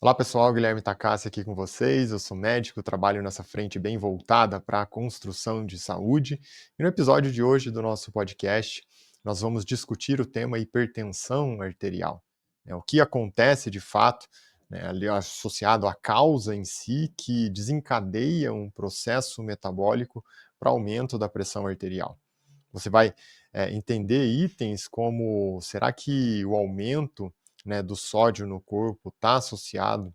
Olá pessoal, Guilherme Takassi aqui com vocês. Eu sou médico, trabalho nessa frente bem voltada para a construção de saúde. E no episódio de hoje do nosso podcast, nós vamos discutir o tema hipertensão arterial. O que acontece de fato, ali associado à causa em si que desencadeia um processo metabólico para aumento da pressão arterial. Você vai entender itens como será que o aumento, do sódio no corpo está associado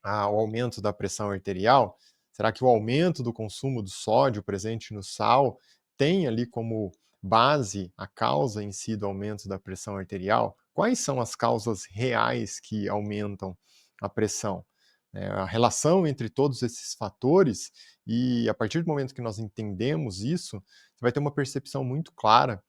ao aumento da pressão arterial? Será que o aumento do consumo do sódio presente no sal tem ali como base a causa em si do aumento da pressão arterial? Quais são as causas reais que aumentam a pressão? A relação entre todos esses fatores, e a partir do momento que nós entendemos isso, você vai ter uma percepção muito clara,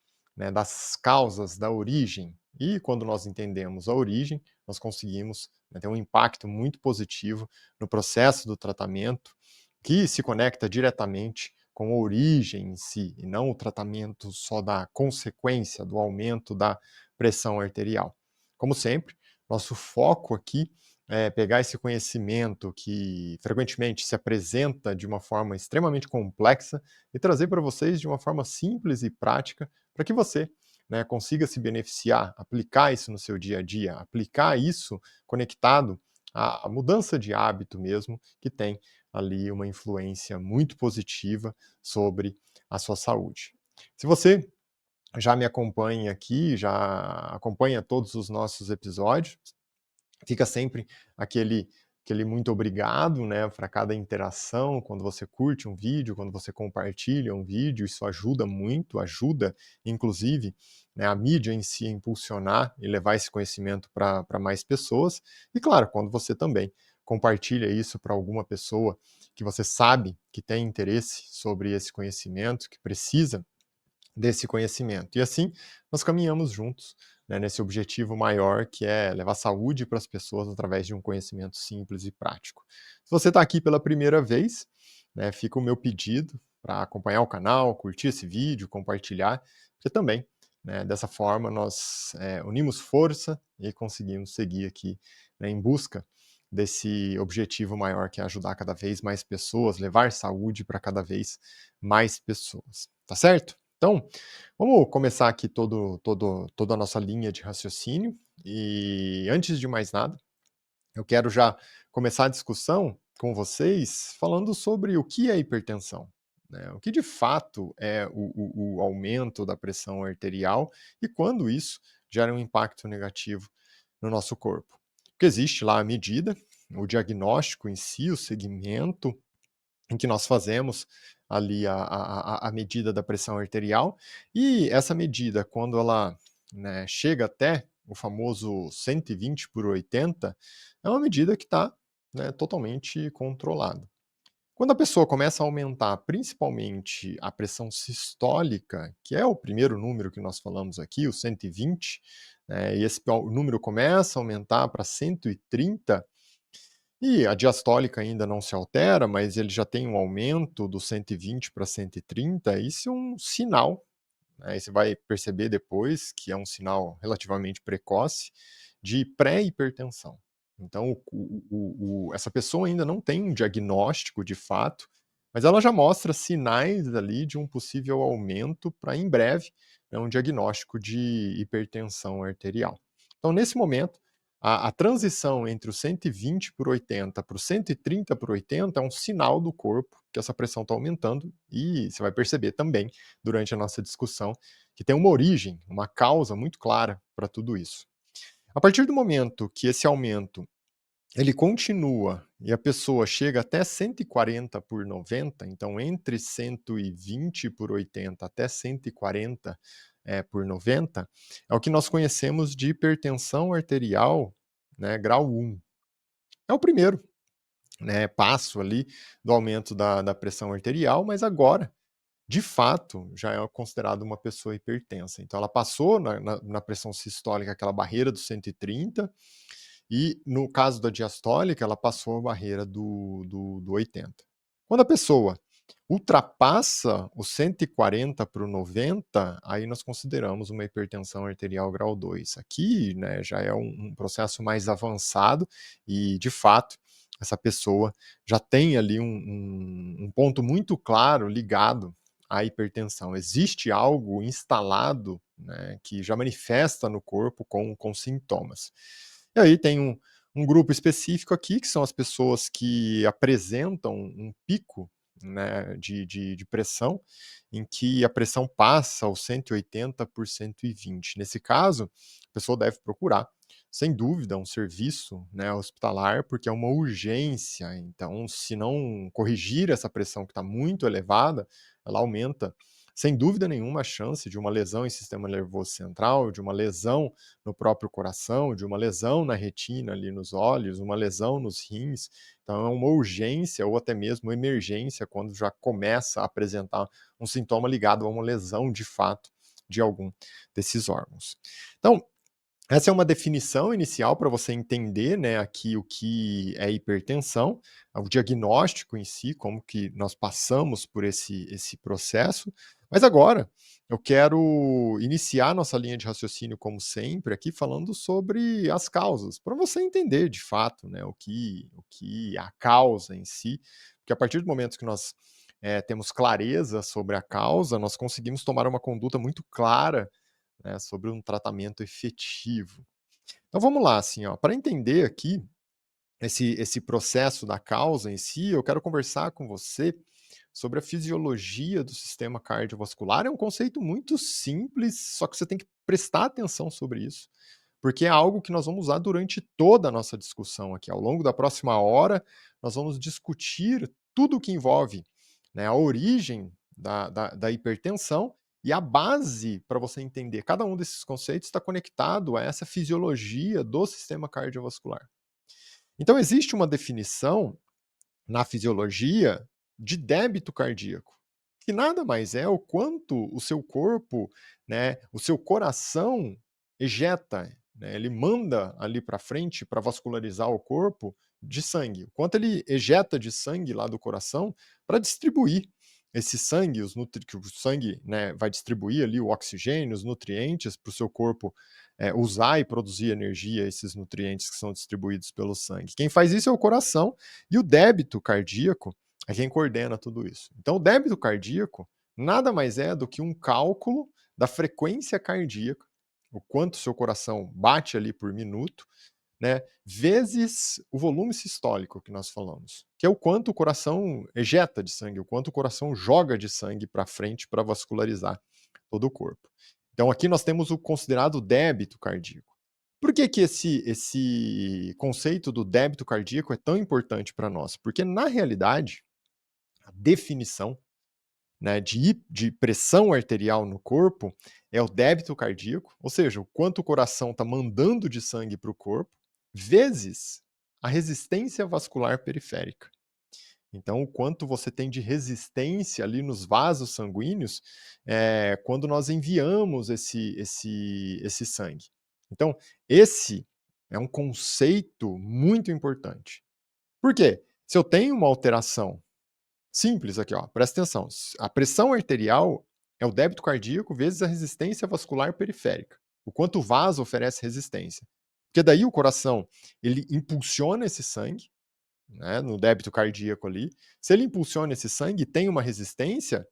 das causas, da origem. E quando nós entendemos a origem, nós conseguimos, ter um impacto muito positivo no processo do tratamento, que se conecta diretamente com a origem em si, e não o tratamento só da consequência do aumento da pressão arterial. Como sempre, nosso foco aqui é pegar esse conhecimento que frequentemente se apresenta de uma forma extremamente complexa e trazer para vocês de uma forma simples e prática para que você, consiga se beneficiar, aplicar isso no seu dia a dia, aplicar isso conectado à mudança de hábito mesmo, que tem ali uma influência muito positiva sobre a sua saúde. Se você já me acompanha aqui, já acompanha todos os nossos episódios, fica sempre aquele muito obrigado, para cada interação, quando você curte um vídeo, quando você compartilha um vídeo, isso ajuda muito, ajuda inclusive, a mídia em si a impulsionar e levar esse conhecimento para mais pessoas. E claro, quando você também compartilha isso para alguma pessoa que você sabe que tem interesse sobre esse conhecimento, que precisa desse conhecimento. E assim, nós caminhamos juntos, nesse objetivo maior que é levar saúde para as pessoas através de um conhecimento simples e prático. Se você está aqui pela primeira vez, fica o meu pedido para acompanhar o canal, curtir esse vídeo, compartilhar, porque também, dessa forma, nós unimos força e conseguimos seguir aqui, em busca desse objetivo maior que é ajudar cada vez mais pessoas, levar saúde para cada vez mais pessoas. Tá certo? Então, vamos começar aqui toda a nossa linha de raciocínio. E antes de mais nada, eu quero já começar a discussão com vocês falando sobre o que é hipertensão. O que de fato é o aumento da pressão arterial e quando isso gera um impacto negativo no nosso corpo. Porque existe lá a medida, o diagnóstico em si, o segmento em que nós fazemos ali a medida da pressão arterial, e essa medida, quando ela, chega até o famoso 120/80, é uma medida que está, totalmente controlada. Quando a pessoa começa a aumentar, principalmente a pressão sistólica, que é o primeiro número que nós falamos aqui, o 120, e esse número começa a aumentar para 130, e a diastólica ainda não se altera, mas ele já tem um aumento do 120 para 130, isso é um sinal, e você vai perceber depois que é um sinal relativamente precoce de pré-hipertensão. Então essa pessoa ainda não tem um diagnóstico de fato, mas ela já mostra sinais ali de um possível aumento para em breve, um diagnóstico de hipertensão arterial. Então nesse momento, a transição entre o 120/80 para o 130/80 é um sinal do corpo que essa pressão está aumentando, e você vai perceber também, durante a nossa discussão, que tem uma origem, uma causa muito clara para tudo isso. A partir do momento que esse aumento ele continua e a pessoa chega até 140/90, então entre 120/80 até 140 por 90, é o que nós conhecemos de hipertensão arterial, grau 1. É o primeiro, passo ali do aumento da pressão arterial, mas agora, de fato, já é considerado uma pessoa hipertensa. Então ela passou na pressão sistólica aquela barreira dos 130, e no caso da diastólica ela passou a barreira do 80. Quando a pessoa Ultrapassa os 140 para o 90, aí nós consideramos uma hipertensão arterial grau 2. Aqui, né, já é um processo mais avançado e, de fato, essa pessoa já tem ali um ponto muito claro ligado à hipertensão. Existe algo instalado, né, que já manifesta no corpo com sintomas. E aí tem um grupo específico aqui, que são as pessoas que apresentam um pico, né, de pressão, em que a pressão passa aos 180 por 120. Nesse caso, a pessoa deve procurar, sem dúvida, um serviço, né, hospitalar, porque é uma urgência. Então, se não corrigir essa pressão que está muito elevada, ela aumenta, sem dúvida nenhuma, a chance de uma lesão em sistema nervoso central, de uma lesão no próprio coração, de uma lesão na retina ali nos olhos, uma lesão nos rins. Então é uma urgência ou até mesmo uma emergência quando já começa a apresentar um sintoma ligado a uma lesão de fato de algum desses órgãos. Então, essa é uma definição inicial para você entender, né, aqui o que é hipertensão, o diagnóstico em si, como que nós passamos por esse processo. Mas agora eu quero iniciar nossa linha de raciocínio, como sempre, aqui falando sobre as causas, para você entender de fato, né, o que é a causa em si, porque a partir do momento que nós temos clareza sobre a causa, nós conseguimos tomar uma conduta muito clara, né, sobre um tratamento efetivo. Então vamos lá, assim, ó, para entender aqui esse processo da causa em si, eu quero conversar com você sobre a fisiologia do sistema cardiovascular. É um conceito muito simples, só que você tem que prestar atenção sobre isso, porque é algo que nós vamos usar durante toda a nossa discussão aqui. Ao longo da próxima hora, nós vamos discutir tudo o que envolve, né, a origem da hipertensão e a base para você entender cada um desses conceitos está conectado a essa fisiologia do sistema cardiovascular. Então, existe uma definição na fisiologia de débito cardíaco, que nada mais é o quanto o seu corpo, né, o seu coração ejeta, né, ele manda ali para frente para vascularizar o corpo de sangue, o quanto ele ejeta de sangue lá do coração para distribuir esse sangue, que o sangue, né, vai distribuir ali o oxigênio, os nutrientes para o seu corpo usar e produzir energia, esses nutrientes que são distribuídos pelo sangue. Quem faz isso é o coração, e o débito cardíaco é quem coordena tudo isso. Então, o débito cardíaco nada mais é do que um cálculo da frequência cardíaca, o quanto seu coração bate ali por minuto, né, vezes o volume sistólico que nós falamos, que é o quanto o coração ejeta de sangue, o quanto o coração joga de sangue para frente para vascularizar todo o corpo. Então, aqui nós temos o considerado débito cardíaco. Por que, que esse conceito do débito cardíaco é tão importante para nós? Porque, na realidade, a definição, né, de pressão arterial no corpo é o débito cardíaco, ou seja, o quanto o coração está mandando de sangue para o corpo, vezes a resistência vascular periférica. Então, o quanto você tem de resistência ali nos vasos sanguíneos quando nós enviamos esse sangue. Então, esse é um conceito muito importante. Por quê? Se eu tenho uma alteração simples aqui, ó, presta atenção. A pressão arterial é o débito cardíaco vezes a resistência vascular periférica. O quanto o vaso oferece resistência. Porque daí o coração, ele impulsiona esse sangue, né, no débito cardíaco ali. Se ele impulsiona esse sangue e tem uma resistência,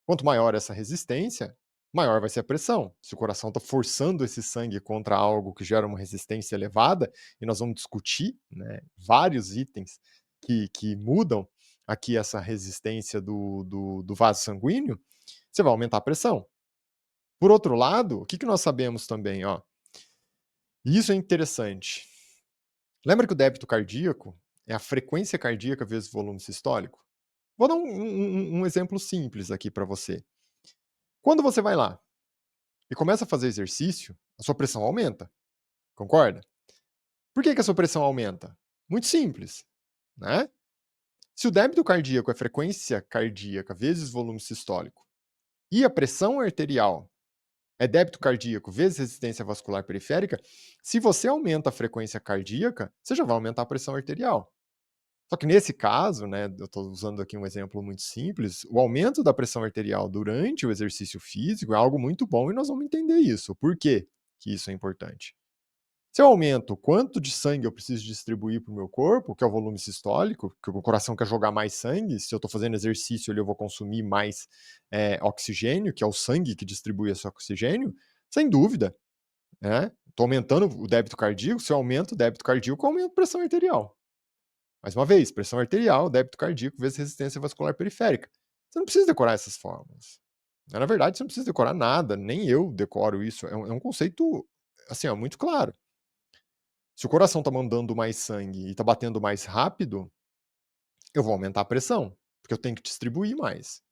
quanto maior essa resistência, maior vai ser a pressão. Se o coração está forçando esse sangue contra algo que gera uma resistência elevada, e nós vamos discutir, né, vários itens que mudam aqui essa resistência do vaso sanguíneo, você vai aumentar a pressão. Por outro lado, o que nós sabemos também? Ó, e isso é interessante. Lembra que o débito cardíaco é a frequência cardíaca vezes o volume sistólico? Vou dar um exemplo simples aqui para você. Quando você vai lá e começa a fazer exercício, a sua pressão aumenta, concorda? Por que a sua pressão aumenta? Muito simples, né? Se o débito cardíaco é frequência cardíaca vezes volume sistólico e a pressão arterial é débito cardíaco vezes resistência vascular periférica, se você aumenta a frequência cardíaca, você já vai aumentar a pressão arterial. Só que nesse caso, né, eu estou usando aqui um exemplo muito simples, o aumento da pressão arterial durante o exercício físico é algo muito bom e nós vamos entender isso. Por quê que isso é importante? Se eu aumento o quanto de sangue eu preciso distribuir para o meu corpo, que é o volume sistólico, que o coração quer jogar mais sangue, se eu estou fazendo exercício ali eu vou consumir mais oxigênio, que é o sangue que distribui esse oxigênio, sem dúvida, né? Estou aumentando o débito cardíaco, se eu aumento o débito cardíaco, eu aumento a pressão arterial. Mais uma vez, pressão arterial, débito cardíaco vezes resistência vascular periférica. Você não precisa decorar essas fórmulas. Na verdade, você não precisa decorar nada, nem eu decoro isso. É um conceito, assim, ó, muito claro. Se o coração está mandando mais sangue e está batendo mais rápido, eu vou aumentar a pressão, porque eu tenho que distribuir mais.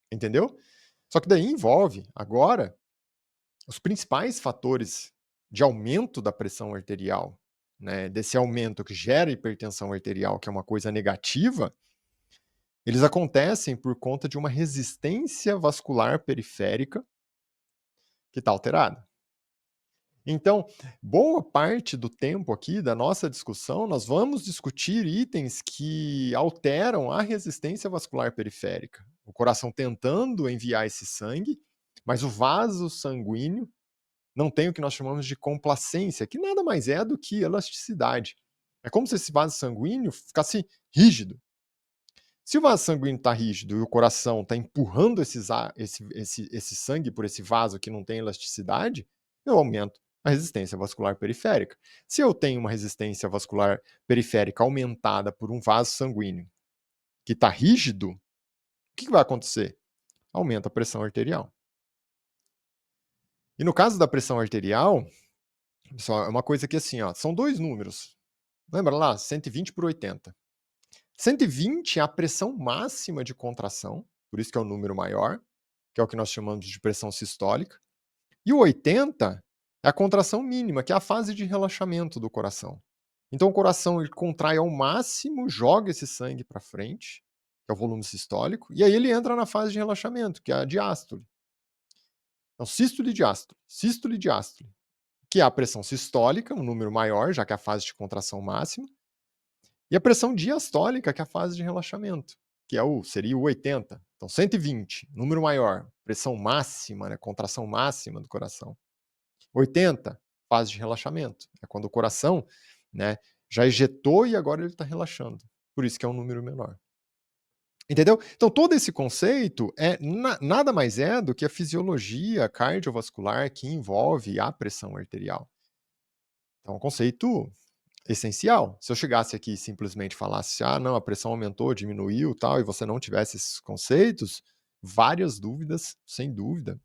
Entendeu? Só que daí envolve, agora, os principais fatores de aumento da pressão arterial, né, desse aumento que gera hipertensão arterial, que é uma coisa negativa, eles acontecem por conta de uma resistência vascular periférica que está alterada. Então, boa parte do tempo aqui da nossa discussão, nós vamos discutir itens que alteram a resistência vascular periférica. O coração tentando enviar esse sangue, mas o vaso sanguíneo não tem o que nós chamamos de complacência, que nada mais é do que elasticidade. É como se esse vaso sanguíneo ficasse rígido. Se o vaso sanguíneo está rígido e o coração está empurrando esse sangue por esse vaso que não tem elasticidade, eu aumento a resistência vascular periférica. Se eu tenho uma resistência vascular periférica aumentada por um vaso sanguíneo que está rígido, o que vai acontecer? Aumenta a pressão arterial. E no caso da pressão arterial, pessoal, é uma coisa que assim, ó, são dois números. Lembra lá? 120 por 80. 120 é a pressão máxima de contração, por isso que é o número maior, que é o que nós chamamos de pressão sistólica. E o 80 é a contração mínima, que é a fase de relaxamento do coração. Então o coração ele contrai ao máximo, joga esse sangue para frente, que é o volume sistólico, e aí ele entra na fase de relaxamento, que é a diástole. Então, sístole e diástole, que é a pressão sistólica, um número maior, já que é a fase de contração máxima, e a pressão diastólica, que é a fase de relaxamento, que seria o 80. Então, 120, número maior, pressão máxima, né, contração máxima do coração. 80, fase de relaxamento. É quando o coração, né, já ejetou e agora ele está relaxando. Por isso que é um número menor. Entendeu? Então, todo esse conceito nada mais é do que a fisiologia cardiovascular que envolve a pressão arterial. Então, é um conceito essencial. Se eu chegasse aqui e simplesmente falasse, não, a pressão aumentou, diminuiu, tal, e você não tivesse esses conceitos, várias dúvidas, sem dúvida,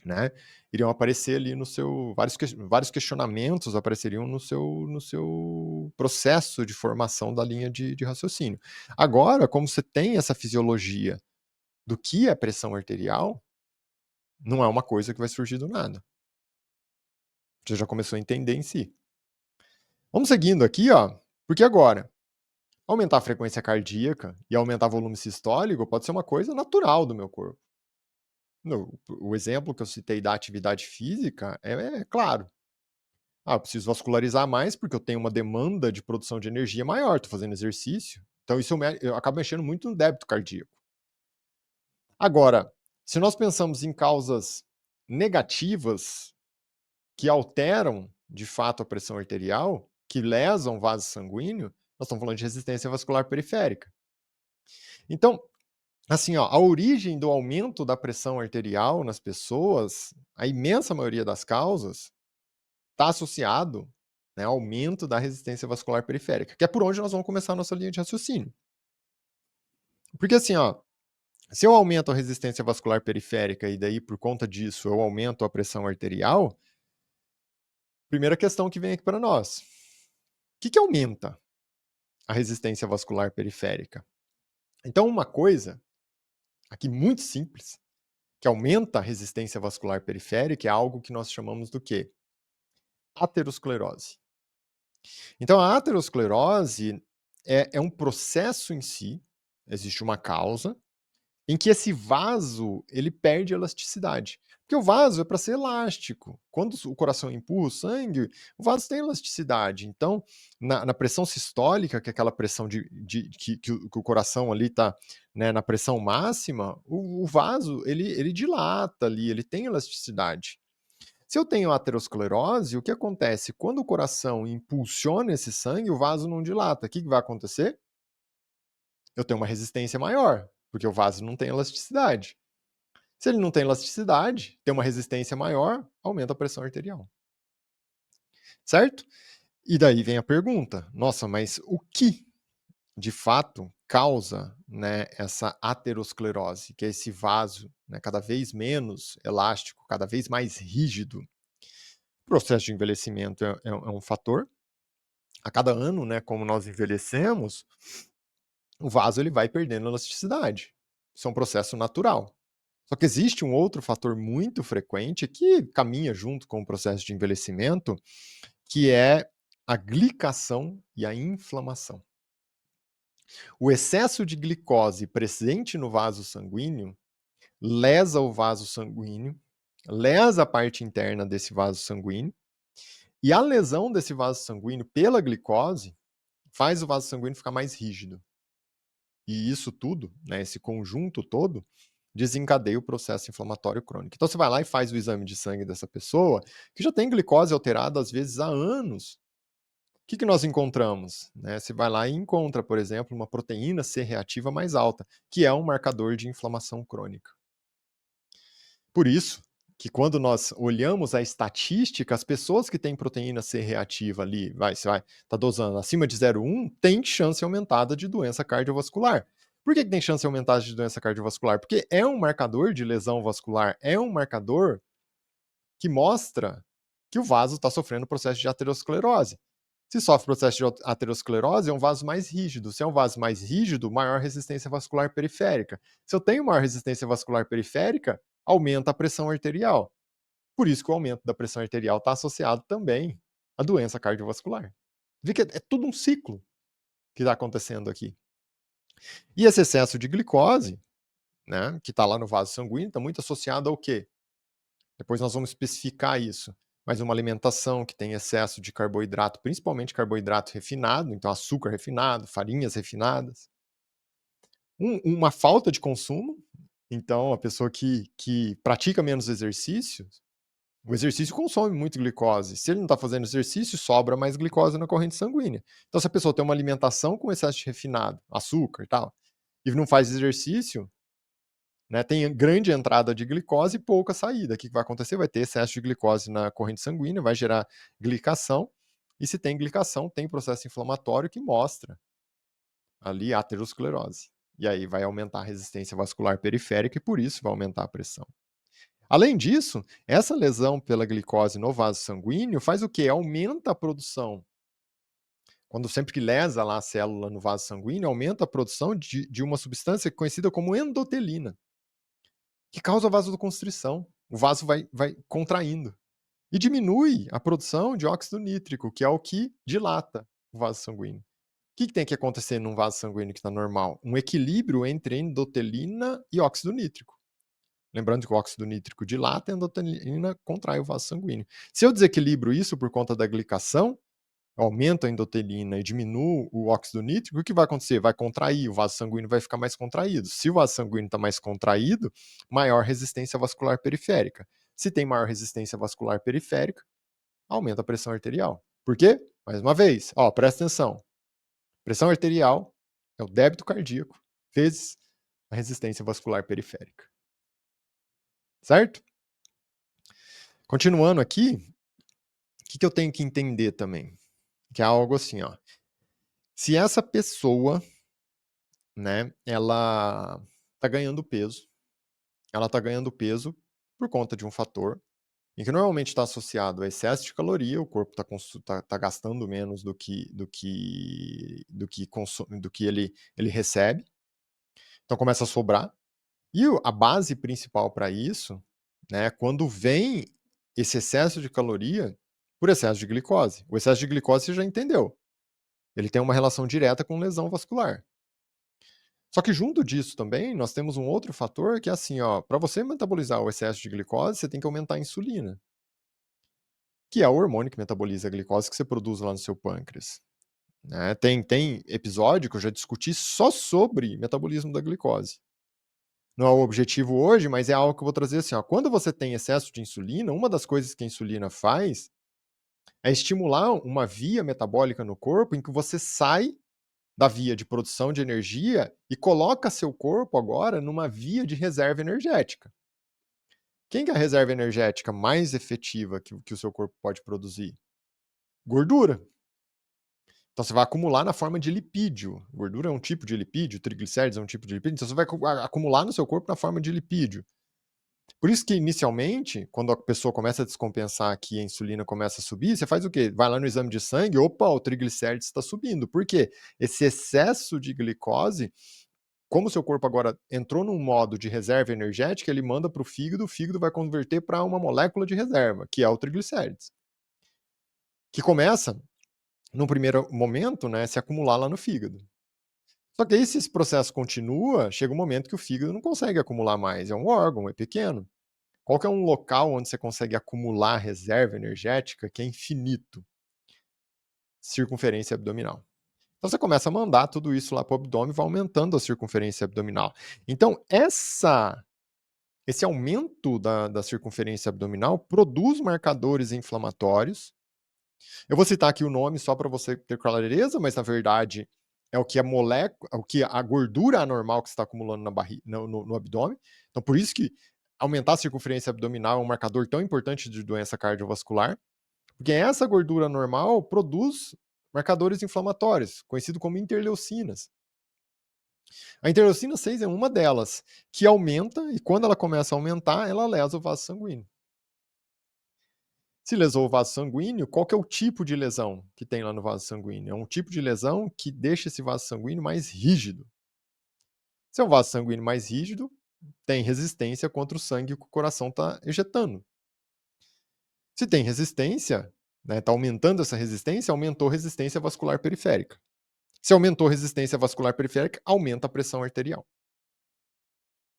né, iriam aparecer ali no seu, vários questionamentos apareceriam no seu processo de formação da linha de raciocínio. Agora, como você tem essa fisiologia do que é pressão arterial, não é uma coisa que vai surgir do nada. Você já começou a entender em si. Vamos seguindo aqui, ó, porque agora aumentar a frequência cardíaca e aumentar o volume sistólico pode ser uma coisa natural do meu corpo. O exemplo que eu citei da atividade física é claro. Eu preciso vascularizar mais porque eu tenho uma demanda de produção de energia maior, estou fazendo exercício. Então isso eu acabo mexendo muito no débito cardíaco. Agora, se nós pensamos em causas negativas que alteram de fato a pressão arterial, que lesam o vaso sanguíneo, nós estamos falando de resistência vascular periférica. Então, assim, ó, a origem do aumento da pressão arterial nas pessoas, a imensa maioria das causas, está associado, né, ao aumento da resistência vascular periférica, que é por onde nós vamos começar a nossa linha de raciocínio. Porque assim, ó, se eu aumento a resistência vascular periférica e daí por conta disso eu aumento a pressão arterial, primeira questão que vem aqui para nós. O que aumenta a resistência vascular periférica? Então, uma coisa aqui muito simples, que aumenta a resistência vascular periférica, é algo que nós chamamos do quê? Aterosclerose. Então, a aterosclerose é um processo em si, existe uma causa, em que esse vaso ele perde elasticidade. Porque o vaso é para ser elástico. Quando o coração empurra o sangue, o vaso tem elasticidade. Então, na pressão sistólica, que é aquela pressão que o coração ali está, né, na pressão máxima, o vaso ele dilata ali, ele tem elasticidade. Se eu tenho aterosclerose, o que acontece? Quando o coração impulsiona esse sangue, o vaso não dilata. O que vai acontecer? Eu tenho uma resistência maior, porque o vaso não tem elasticidade. Se ele não tem elasticidade, tem uma resistência maior, aumenta a pressão arterial. Certo? E daí vem a pergunta: nossa, mas o que de fato causa, né, essa aterosclerose, que é esse vaso, né, cada vez menos elástico, cada vez mais rígido? O processo de envelhecimento é um fator. A cada ano, né, como nós envelhecemos, o vaso ele vai perdendo elasticidade. Isso é um processo natural. Só que existe um outro fator muito frequente que caminha junto com o processo de envelhecimento, que é a glicação e a inflamação. O excesso de glicose presente no vaso sanguíneo lesa o vaso sanguíneo, lesa a parte interna desse vaso sanguíneo, e a lesão desse vaso sanguíneo pela glicose faz o vaso sanguíneo ficar mais rígido. E isso tudo, né, esse conjunto todo, desencadeia o processo inflamatório crônico. Então você vai lá e faz o exame de sangue dessa pessoa, que já tem glicose alterada às vezes há anos. O que nós encontramos? Né, você vai lá e encontra, por exemplo, uma proteína C reativa mais alta, que é um marcador de inflamação crônica. Por isso que quando nós olhamos a estatística, as pessoas que têm proteína C reativa ali, você vai tá dosando acima de 0,1, tem chance aumentada de doença cardiovascular. Por que tem chance aumentada de doença cardiovascular? Porque é um marcador de lesão vascular, é um marcador que mostra que o vaso está sofrendo processo de aterosclerose. Se sofre processo de aterosclerose, é um vaso mais rígido. Se é um vaso mais rígido, maior resistência vascular periférica. Se eu tenho maior resistência vascular periférica, aumenta a pressão arterial. Por isso que o aumento da pressão arterial está associado também à doença cardiovascular. Vê que é tudo um ciclo que está acontecendo aqui. E esse excesso de glicose, né, que está lá no vaso sanguíneo, está muito associado ao quê? Depois nós vamos especificar isso. Mas uma alimentação que tem excesso de carboidrato, principalmente carboidrato refinado, então açúcar refinado, farinhas refinadas. Uma falta de consumo, então a pessoa que pratica menos exercícios, o exercício consome muito glicose. Se ele não está fazendo exercício, sobra mais glicose na corrente sanguínea. Então, se a pessoa tem uma alimentação com excesso de refinado, açúcar e tal, e não faz exercício, né, tem grande entrada de glicose e pouca saída. O que vai acontecer? Vai ter excesso de glicose na corrente sanguínea, vai gerar glicação, e se tem glicação, tem processo inflamatório que mostra ali aterosclerose. E aí vai aumentar a resistência vascular periférica e por isso vai aumentar a pressão. Além disso, essa lesão pela glicose no vaso sanguíneo faz o quê? Aumenta a produção. Quando sempre que lesa lá a célula no vaso sanguíneo, aumenta a produção de uma substância conhecida como endotelina, que causa vasoconstrição. O vaso vai contraindo. E diminui a produção de óxido nítrico, que é o que dilata o vaso sanguíneo. O que tem que acontecer num vaso sanguíneo que está normal? Um equilíbrio entre endotelina e óxido nítrico. Lembrando que o óxido nítrico dilata, a endotelina contrai o vaso sanguíneo. Se eu desequilibro isso por conta da glicação, aumento a endotelina e diminuo o óxido nítrico, o que vai acontecer? Vai contrair, o vaso sanguíneo vai ficar mais contraído. Se o vaso sanguíneo está mais contraído, maior resistência vascular periférica. Se tem maior resistência vascular periférica, aumenta a pressão arterial. Por quê? Mais uma vez, presta atenção. Pressão arterial é o débito cardíaco vezes a resistência vascular periférica. Certo? Continuando aqui, o que eu tenho que entender também? Que é algo assim, se essa pessoa, né, ela tá ganhando peso, ela tá ganhando peso por conta de um fator em que normalmente está associado a excesso de caloria, o corpo tá gastando menos do que ele recebe, então começa a sobrar. E a base principal para isso, né, quando vem esse excesso de caloria por excesso de glicose. O excesso de glicose você já entendeu. Ele tem uma relação direta com lesão vascular. Só que junto disso também, nós temos um outro fator que é assim, ó, para você metabolizar o excesso de glicose, você tem que aumentar a insulina, que é o hormônio que metaboliza a glicose que você produz lá no seu pâncreas. Né? Tem episódio que eu já discuti só sobre metabolismo da glicose. Não é o objetivo hoje, mas é algo que eu vou trazer assim, ó. Quando você tem excesso de insulina, uma das coisas que a insulina faz é estimular uma via metabólica no corpo em que você sai da via de produção de energia e coloca seu corpo agora numa via de reserva energética. Quem que é a reserva energética mais efetiva que o seu corpo pode produzir? Gordura. Então você vai acumular na forma de lipídio. Gordura é um tipo de lipídio, triglicéridos é um tipo de lipídio, então você vai acumular no seu corpo na forma de lipídio. Por isso que, inicialmente, quando a pessoa começa a descompensar aqui, a insulina começa a subir, você faz o quê? Vai lá no exame de sangue, opa, o triglicérides está subindo. Por quê? Esse excesso de glicose, como o seu corpo agora entrou num modo de reserva energética, ele manda para o fígado vai converter para uma molécula de reserva, que é o triglicérides. Que começa, no primeiro momento, né, se acumular lá no fígado. Só que aí, se esse processo continua, chega um momento que o fígado não consegue acumular mais. É um órgão, é pequeno. Qual que é um local onde você consegue acumular reserva energética que é infinito? Circunferência abdominal. Então você começa a mandar tudo isso lá para o abdômen e vai aumentando a circunferência abdominal. Então, esse aumento da circunferência abdominal produz marcadores inflamatórios. Eu vou citar aqui o nome só para você ter clareza, mas na verdade é o que a molécula, o que a gordura anormal que você está acumulando na barriga, no abdômen. Então, por isso que aumentar a circunferência abdominal é um marcador tão importante de doença cardiovascular, porque essa gordura normal produz marcadores inflamatórios, conhecido como interleucinas. A interleucina 6 é uma delas, que aumenta, e quando ela começa a aumentar, ela lesa o vaso sanguíneo. Se lesou o vaso sanguíneo, qual que é o tipo de lesão que tem lá no vaso sanguíneo? É um tipo de lesão que deixa esse vaso sanguíneo mais rígido. Se é um vaso sanguíneo mais rígido, tem resistência contra o sangue que o coração está ejetando. Se tem resistência, está aumentando essa resistência, aumentou a resistência vascular periférica. Se aumentou a resistência vascular periférica, aumenta a pressão arterial.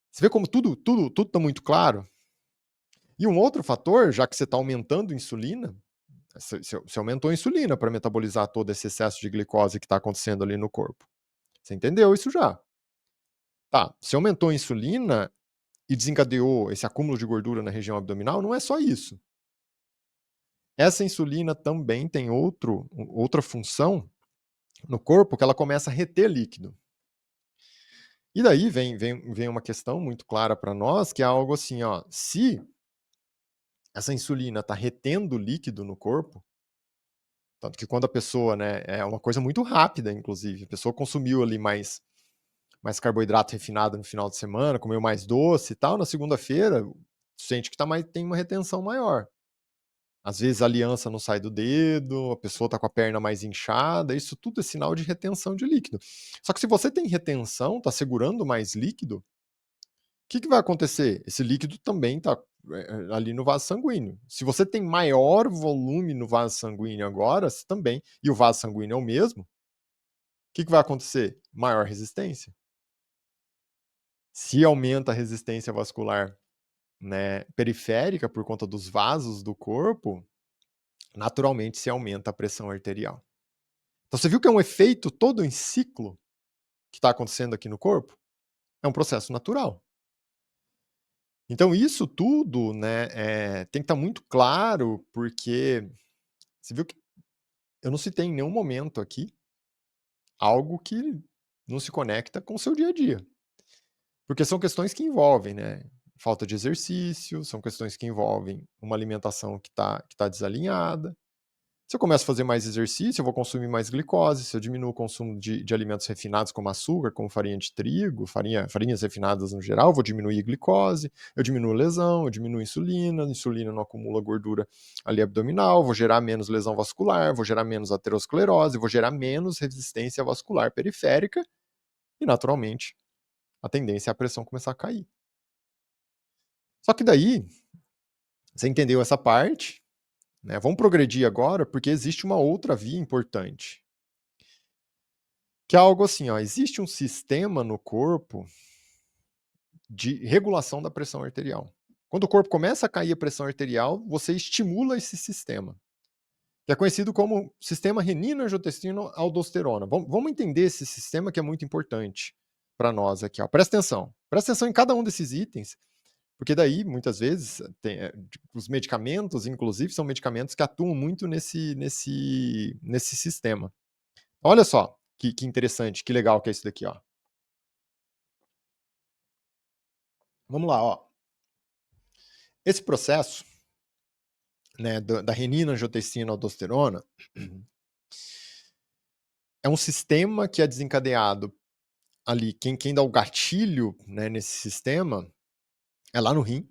Você vê como tudo está muito claro? E um outro fator, já que você está aumentando a insulina, você aumentou a insulina para metabolizar todo esse excesso de glicose que está acontecendo ali no corpo. Você entendeu isso já? Tá, se aumentou a insulina e desencadeou esse acúmulo de gordura na região abdominal, não é só isso. Essa insulina também tem outra função no corpo que ela começa a reter líquido. E daí vem uma questão muito clara para nós, que é algo assim, ó, se essa insulina está retendo líquido no corpo, tanto que quando a pessoa, né, é uma coisa muito rápida, inclusive, a pessoa consumiu ali mais carboidrato refinado no final de semana, comeu mais doce e tal, na segunda-feira sente que tem uma retenção maior. Às vezes a aliança não sai do dedo, a pessoa está com a perna mais inchada, isso tudo é sinal de retenção de líquido. Só que se você tem retenção, está segurando mais líquido, o que vai acontecer? Esse líquido também está ali no vaso sanguíneo. Se você tem maior volume no vaso sanguíneo agora, você também, e o vaso sanguíneo é o mesmo, o que vai acontecer? Maior resistência. Se aumenta a resistência vascular, né, periférica por conta dos vasos do corpo, naturalmente se aumenta a pressão arterial. Então você viu que é um efeito todo em ciclo que está acontecendo aqui no corpo? É um processo natural. Então isso tudo, né, tem que estar muito claro, porque você viu que eu não citei em nenhum momento aqui algo que não se conecta com o seu dia a dia. Porque são questões que envolvem, né, falta de exercício, são questões que envolvem uma alimentação que tá desalinhada. Se eu começo a fazer mais exercício, eu vou consumir mais glicose. Se eu diminuo o consumo de alimentos refinados como açúcar, como farinha de trigo, farinhas refinadas no geral, eu vou diminuir a glicose, eu diminuo lesão, eu diminuo a insulina não acumula gordura ali abdominal, vou gerar menos lesão vascular, vou gerar menos aterosclerose, vou gerar menos resistência vascular periférica e, naturalmente, a tendência é a pressão começar a cair. Só que daí, você entendeu essa parte, né? Vamos progredir agora, porque existe uma outra via importante. que é algo assim, ó, existe um sistema no corpo de regulação da pressão arterial. Quando o corpo começa a cair a pressão arterial, você estimula esse sistema, que é conhecido como sistema renina-angiotensina-aldosterona. Vamos entender esse sistema que é muito importante para nós aqui. Ó. Presta atenção em cada um desses itens, porque daí, muitas vezes, os medicamentos, inclusive, são medicamentos que atuam muito nesse sistema. Olha só que interessante, que legal que é isso daqui. Ó. Vamos lá, ó. Esse processo, né, da renina-angiotensina-aldosterona é um sistema que é desencadeado ali. Quem dá o gatilho, né, nesse sistema é lá no rim,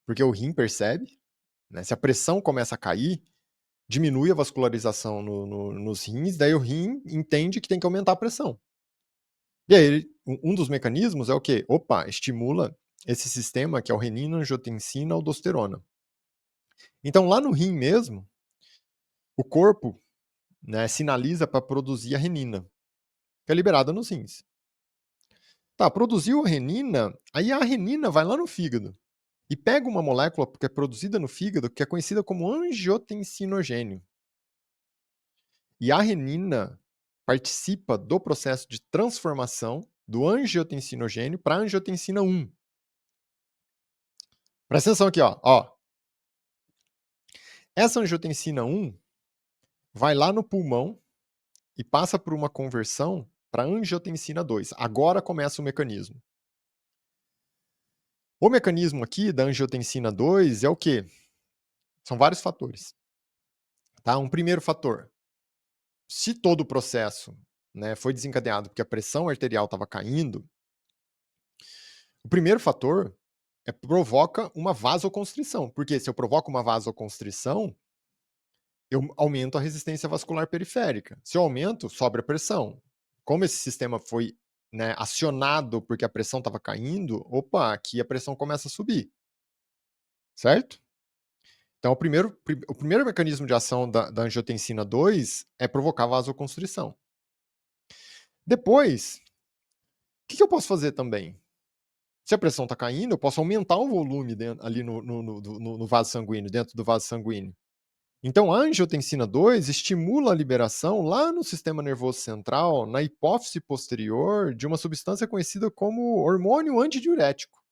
porque o rim percebe, né, se a pressão começa a cair, diminui a vascularização nos rins, daí o rim entende que tem que aumentar a pressão. E aí, um dos mecanismos é o quê? Opa, estimula esse sistema que é o renina-angiotensina-aldosterona. Então, lá no rim mesmo, o corpo, né, sinaliza para produzir a renina, que é liberada nos rins. Tá, produziu a renina, aí a renina vai lá no fígado e pega uma molécula que é produzida no fígado que é conhecida como angiotensinogênio. E a renina participa do processo de transformação do angiotensinogênio para angiotensina 1. Presta atenção aqui, ó. Essa angiotensina 1 vai lá no pulmão e passa por uma conversão para angiotensina 2. Agora começa o mecanismo. O mecanismo aqui da angiotensina 2 é o quê? São vários fatores. Tá? Um primeiro fator, se todo o processo, né, foi desencadeado porque a pressão arterial estava caindo, o primeiro fator provoca uma vasoconstrição. Porque se eu provoco uma vasoconstrição, eu aumento a resistência vascular periférica. Se eu aumento, sobe a pressão. Como esse sistema foi, né, acionado porque a pressão estava caindo, opa, aqui a pressão começa a subir. Certo? Então, o primeiro mecanismo de ação da angiotensina 2 é provocar vasoconstrição. Depois, o que eu posso fazer também? Se a pressão está caindo, eu posso aumentar o volume ali no vaso sanguíneo, dentro do vaso sanguíneo. Então, a angiotensina 2 estimula a liberação lá no sistema nervoso central, na hipófise posterior, de uma substância conhecida como hormônio antidiurético.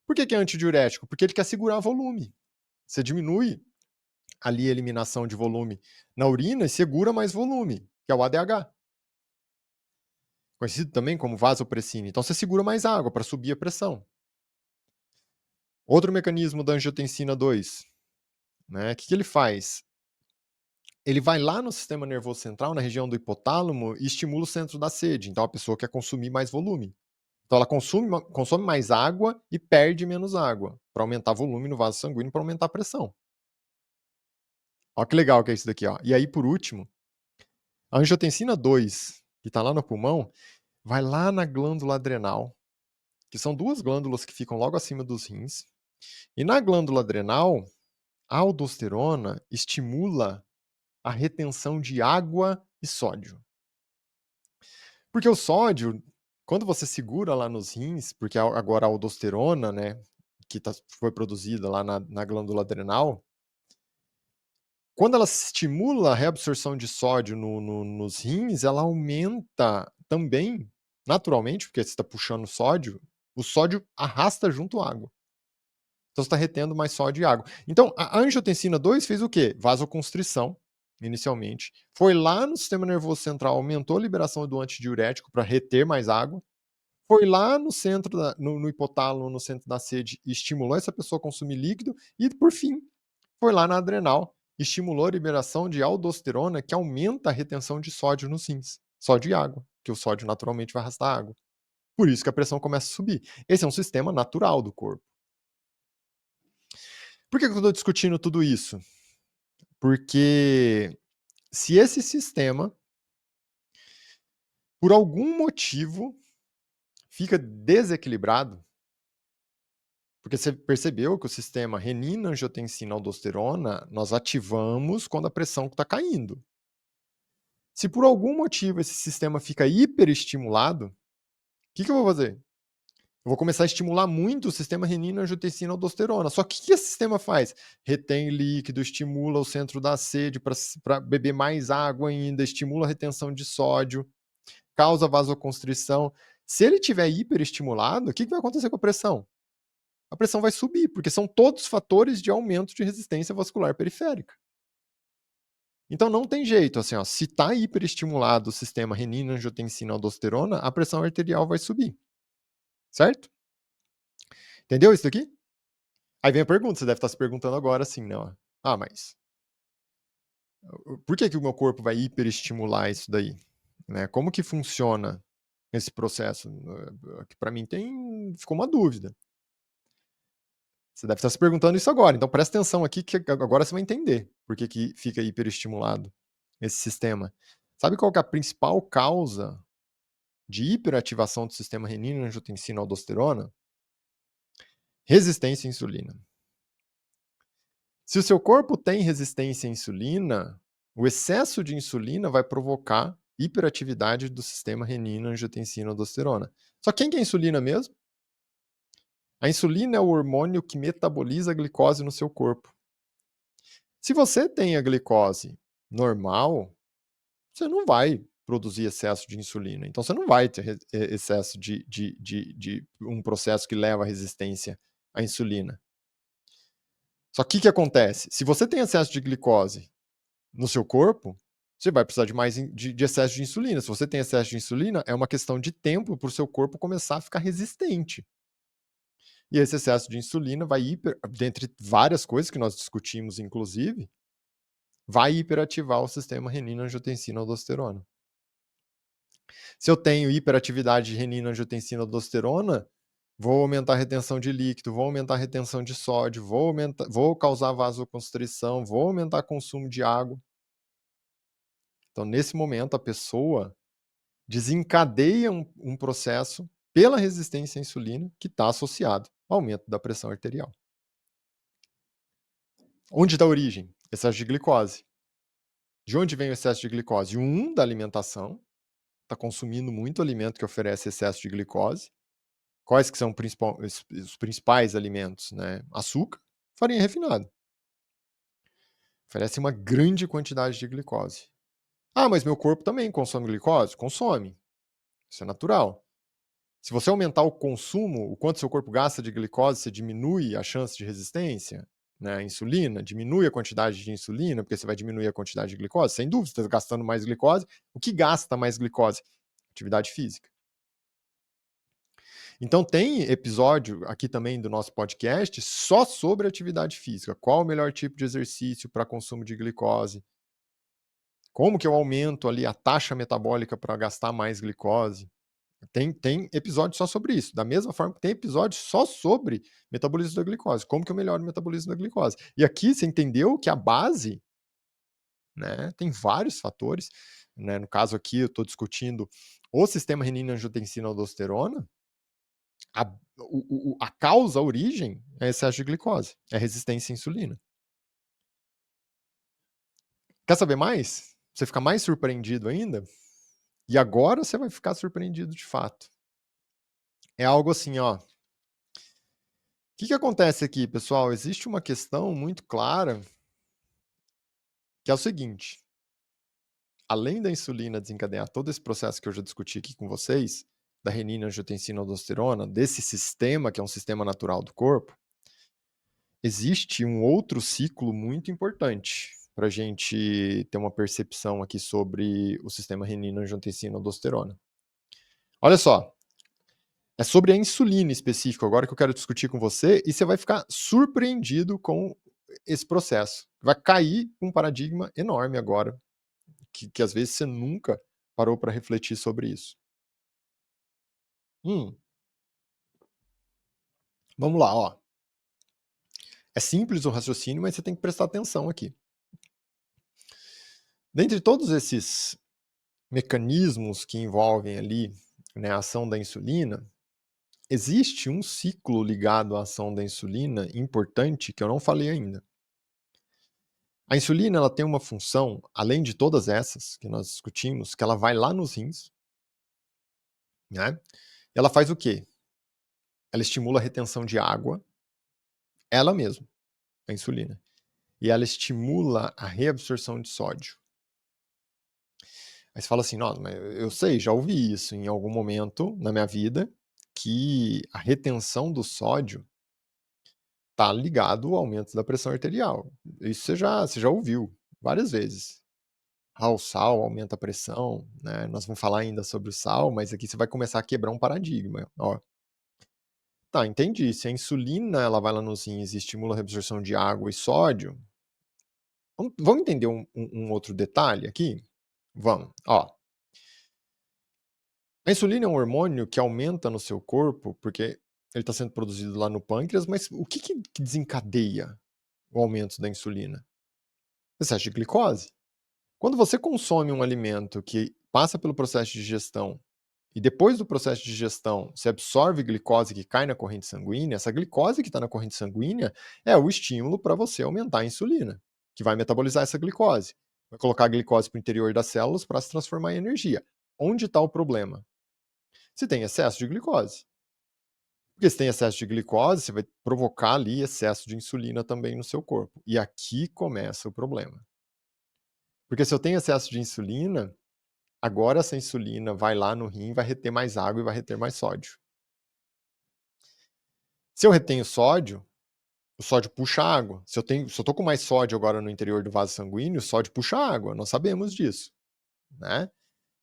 Por que é antidiurético? Porque ele quer segurar volume. Você diminui ali a eliminação de volume na urina e segura mais volume, que é o ADH. Conhecido também como vasopressina. Então, você segura mais água para subir a pressão. Outro mecanismo da angiotensina 2, né? O que ele faz? Ele vai lá no sistema nervoso central, na região do hipotálamo, e estimula o centro da sede. Então a pessoa quer consumir mais volume. Então ela consome mais água e perde menos água, para aumentar volume no vaso sanguíneo, para aumentar a pressão. Olha que legal que é isso daqui. Ó. E aí, por último, a angiotensina 2, que está lá no pulmão, vai lá na glândula adrenal, que são duas glândulas que ficam logo acima dos rins. E na glândula adrenal, a aldosterona estimula a retenção de água e sódio. Porque o sódio, quando você segura lá nos rins, porque agora a aldosterona, né, que foi produzida lá na glândula adrenal, quando ela estimula a reabsorção de sódio nos rins, ela aumenta também, naturalmente, porque você está puxando sódio, o sódio arrasta junto a água. Então você está retendo mais sódio e água. Então, a angiotensina 2 fez o quê? Vasoconstrição, inicialmente. Foi lá no sistema nervoso central, aumentou a liberação do antidiurético para reter mais água. Foi lá no centro, no hipotálamo, no centro da sede, e estimulou essa pessoa a consumir líquido. E, por fim, foi lá na adrenal, estimulou a liberação de aldosterona, que aumenta a retenção de sódio nos rins. Sódio e água, que o sódio naturalmente vai arrastar água. Por isso que a pressão começa a subir. Esse é um sistema natural do corpo. Por que eu estou discutindo tudo isso? Porque se esse sistema, por algum motivo, fica desequilibrado, porque você percebeu que o sistema renina-angiotensina-aldosterona nós ativamos quando a pressão está caindo. Se por algum motivo esse sistema fica hiperestimulado, o que eu vou fazer? Eu vou começar a estimular muito o sistema renina-angiotensina-aldosterona. Só que o que esse sistema faz? Retém líquido, estimula o centro da sede para beber mais água ainda, estimula a retenção de sódio, causa vasoconstrição. Se ele tiver hiperestimulado, o que vai acontecer com a pressão? A pressão vai subir, porque são todos fatores de aumento de resistência vascular periférica. Então não tem jeito, assim, ó, se está hiperestimulado o sistema renina-angiotensina-aldosterona, a pressão arterial vai subir, certo? Entendeu isso daqui? Aí vem a pergunta, você deve estar se perguntando agora assim, né? Ah, mas por que o meu corpo vai hiperestimular isso daí? Né? Como que funciona esse processo? Que para mim ficou uma dúvida. Você deve estar se perguntando isso agora, então presta atenção aqui que agora você vai entender por que fica hiperestimulado esse sistema. Sabe qual que é a principal causa de hiperativação do sistema renina-angiotensina-aldosterona? Resistência à insulina. Se o seu corpo tem resistência à insulina, o excesso de insulina vai provocar hiperatividade do sistema renina-angiotensina-aldosterona. Só quem que é a insulina mesmo? A insulina é o hormônio que metaboliza a glicose no seu corpo. Se você tem a glicose normal, você não vai produzir excesso de insulina. Então, você não vai ter excesso de um processo que leva à resistência à insulina. Só que o que acontece? Se você tem excesso de glicose no seu corpo, você vai precisar de mais de excesso de insulina. Se você tem excesso de insulina, é uma questão de tempo para o seu corpo começar a ficar resistente. E esse excesso de insulina vai dentre várias coisas que nós discutimos, inclusive, vai hiperativar o sistema renina-angiotensina-aldosterona. Se eu tenho hiperatividade de renina-angiotensina-aldosterona, vou aumentar a retenção de líquido, vou aumentar a retenção de sódio, vou causar vasoconstrição, vou aumentar o consumo de água. Então, nesse momento, a pessoa desencadeia um processo pela resistência à insulina que está associado ao aumento da pressão arterial. Onde está a origem? Excesso de glicose. De onde vem o excesso de glicose? Da alimentação. Está consumindo muito alimento que oferece excesso de glicose. Quais que são os principais alimentos? Né? Açúcar, farinha refinada. Oferece uma grande quantidade de glicose. Ah, mas meu corpo também consome glicose? Consome. Isso é natural. Se você aumentar o consumo, o quanto seu corpo gasta de glicose, você diminui a chance de resistência, né? A insulina, diminui a quantidade de insulina, porque você vai diminuir a quantidade de glicose. Sem dúvida, você está gastando mais glicose. O que gasta mais glicose? Atividade física. Então tem episódio aqui também do nosso podcast só sobre atividade física. Qual o melhor tipo de exercício para consumo de glicose? Como que eu aumento ali a taxa metabólica para gastar mais glicose? Tem episódio só sobre isso. Da mesma forma que tem episódio só sobre metabolismo da glicose. Como que eu melhoro o metabolismo da glicose? E aqui você entendeu que a base, né, tem vários fatores. Né? No caso aqui eu estou discutindo o sistema renina-angiotensina-aldosterona. A causa, a origem é excesso de glicose, é resistência à insulina. Quer saber mais? Você fica mais surpreendido ainda? E agora você vai ficar surpreendido de fato. É algo assim, ó. O que acontece aqui, pessoal? Existe uma questão muito clara, que é o seguinte: além da insulina desencadear todo esse processo que eu já discuti aqui com vocês, da renina-angiotensina-aldosterona, desse sistema que é um sistema natural do corpo, existe um outro ciclo muito importante para a gente ter uma percepção aqui sobre o sistema renina-angiotensina-aldosterona. Olha só, é sobre a insulina específico agora que eu quero discutir com você e você vai ficar surpreendido com esse processo. Vai cair um paradigma enorme agora, que às vezes você nunca parou para refletir sobre isso. Vamos lá, ó. É simples o raciocínio, mas você tem que prestar atenção aqui. Dentre todos esses mecanismos que envolvem ali, né, a ação da insulina, existe um ciclo ligado à ação da insulina importante que eu não falei ainda. A insulina ela tem uma função, além de todas essas que nós discutimos, que ela vai lá nos rins, né, e ela faz o quê? Ela estimula a retenção de água, ela mesma, a insulina, e ela estimula a reabsorção de sódio. Aí você fala assim: "Nossa, mas eu sei, já ouvi isso em algum momento na minha vida, que a retenção do sódio tá ligado ao aumento da pressão arterial". Isso você já ouviu várias vezes. Ah, o sal aumenta a pressão, né, nós vamos falar ainda sobre o sal, mas aqui você vai começar a quebrar um paradigma, ó. Tá, entendi, se a insulina ela vai lá nos rins e estimula a reabsorção de água e sódio, vamos entender um outro detalhe aqui? Vamos. Ó, a insulina é um hormônio que aumenta no seu corpo, porque ele está sendo produzido lá no pâncreas, mas o que desencadeia o aumento da insulina? Excesso de glicose. Quando você consome um alimento que passa pelo processo de digestão e depois do processo de digestão você absorve glicose que cai na corrente sanguínea, essa glicose que está na corrente sanguínea é o estímulo para você aumentar a insulina, que vai metabolizar essa glicose. Vai colocar a glicose para o interior das células para se transformar em energia. Onde está o problema? Se tem excesso de glicose. Porque se tem excesso de glicose, você vai provocar ali excesso de insulina também no seu corpo. E aqui começa o problema. Porque se eu tenho excesso de insulina, agora essa insulina vai lá no rim, vai reter mais água e vai reter mais sódio. Se eu retenho sódio, o sódio puxa água. Se eu tô com mais sódio agora no interior do vaso sanguíneo, o sódio puxa água, nós sabemos disso, né.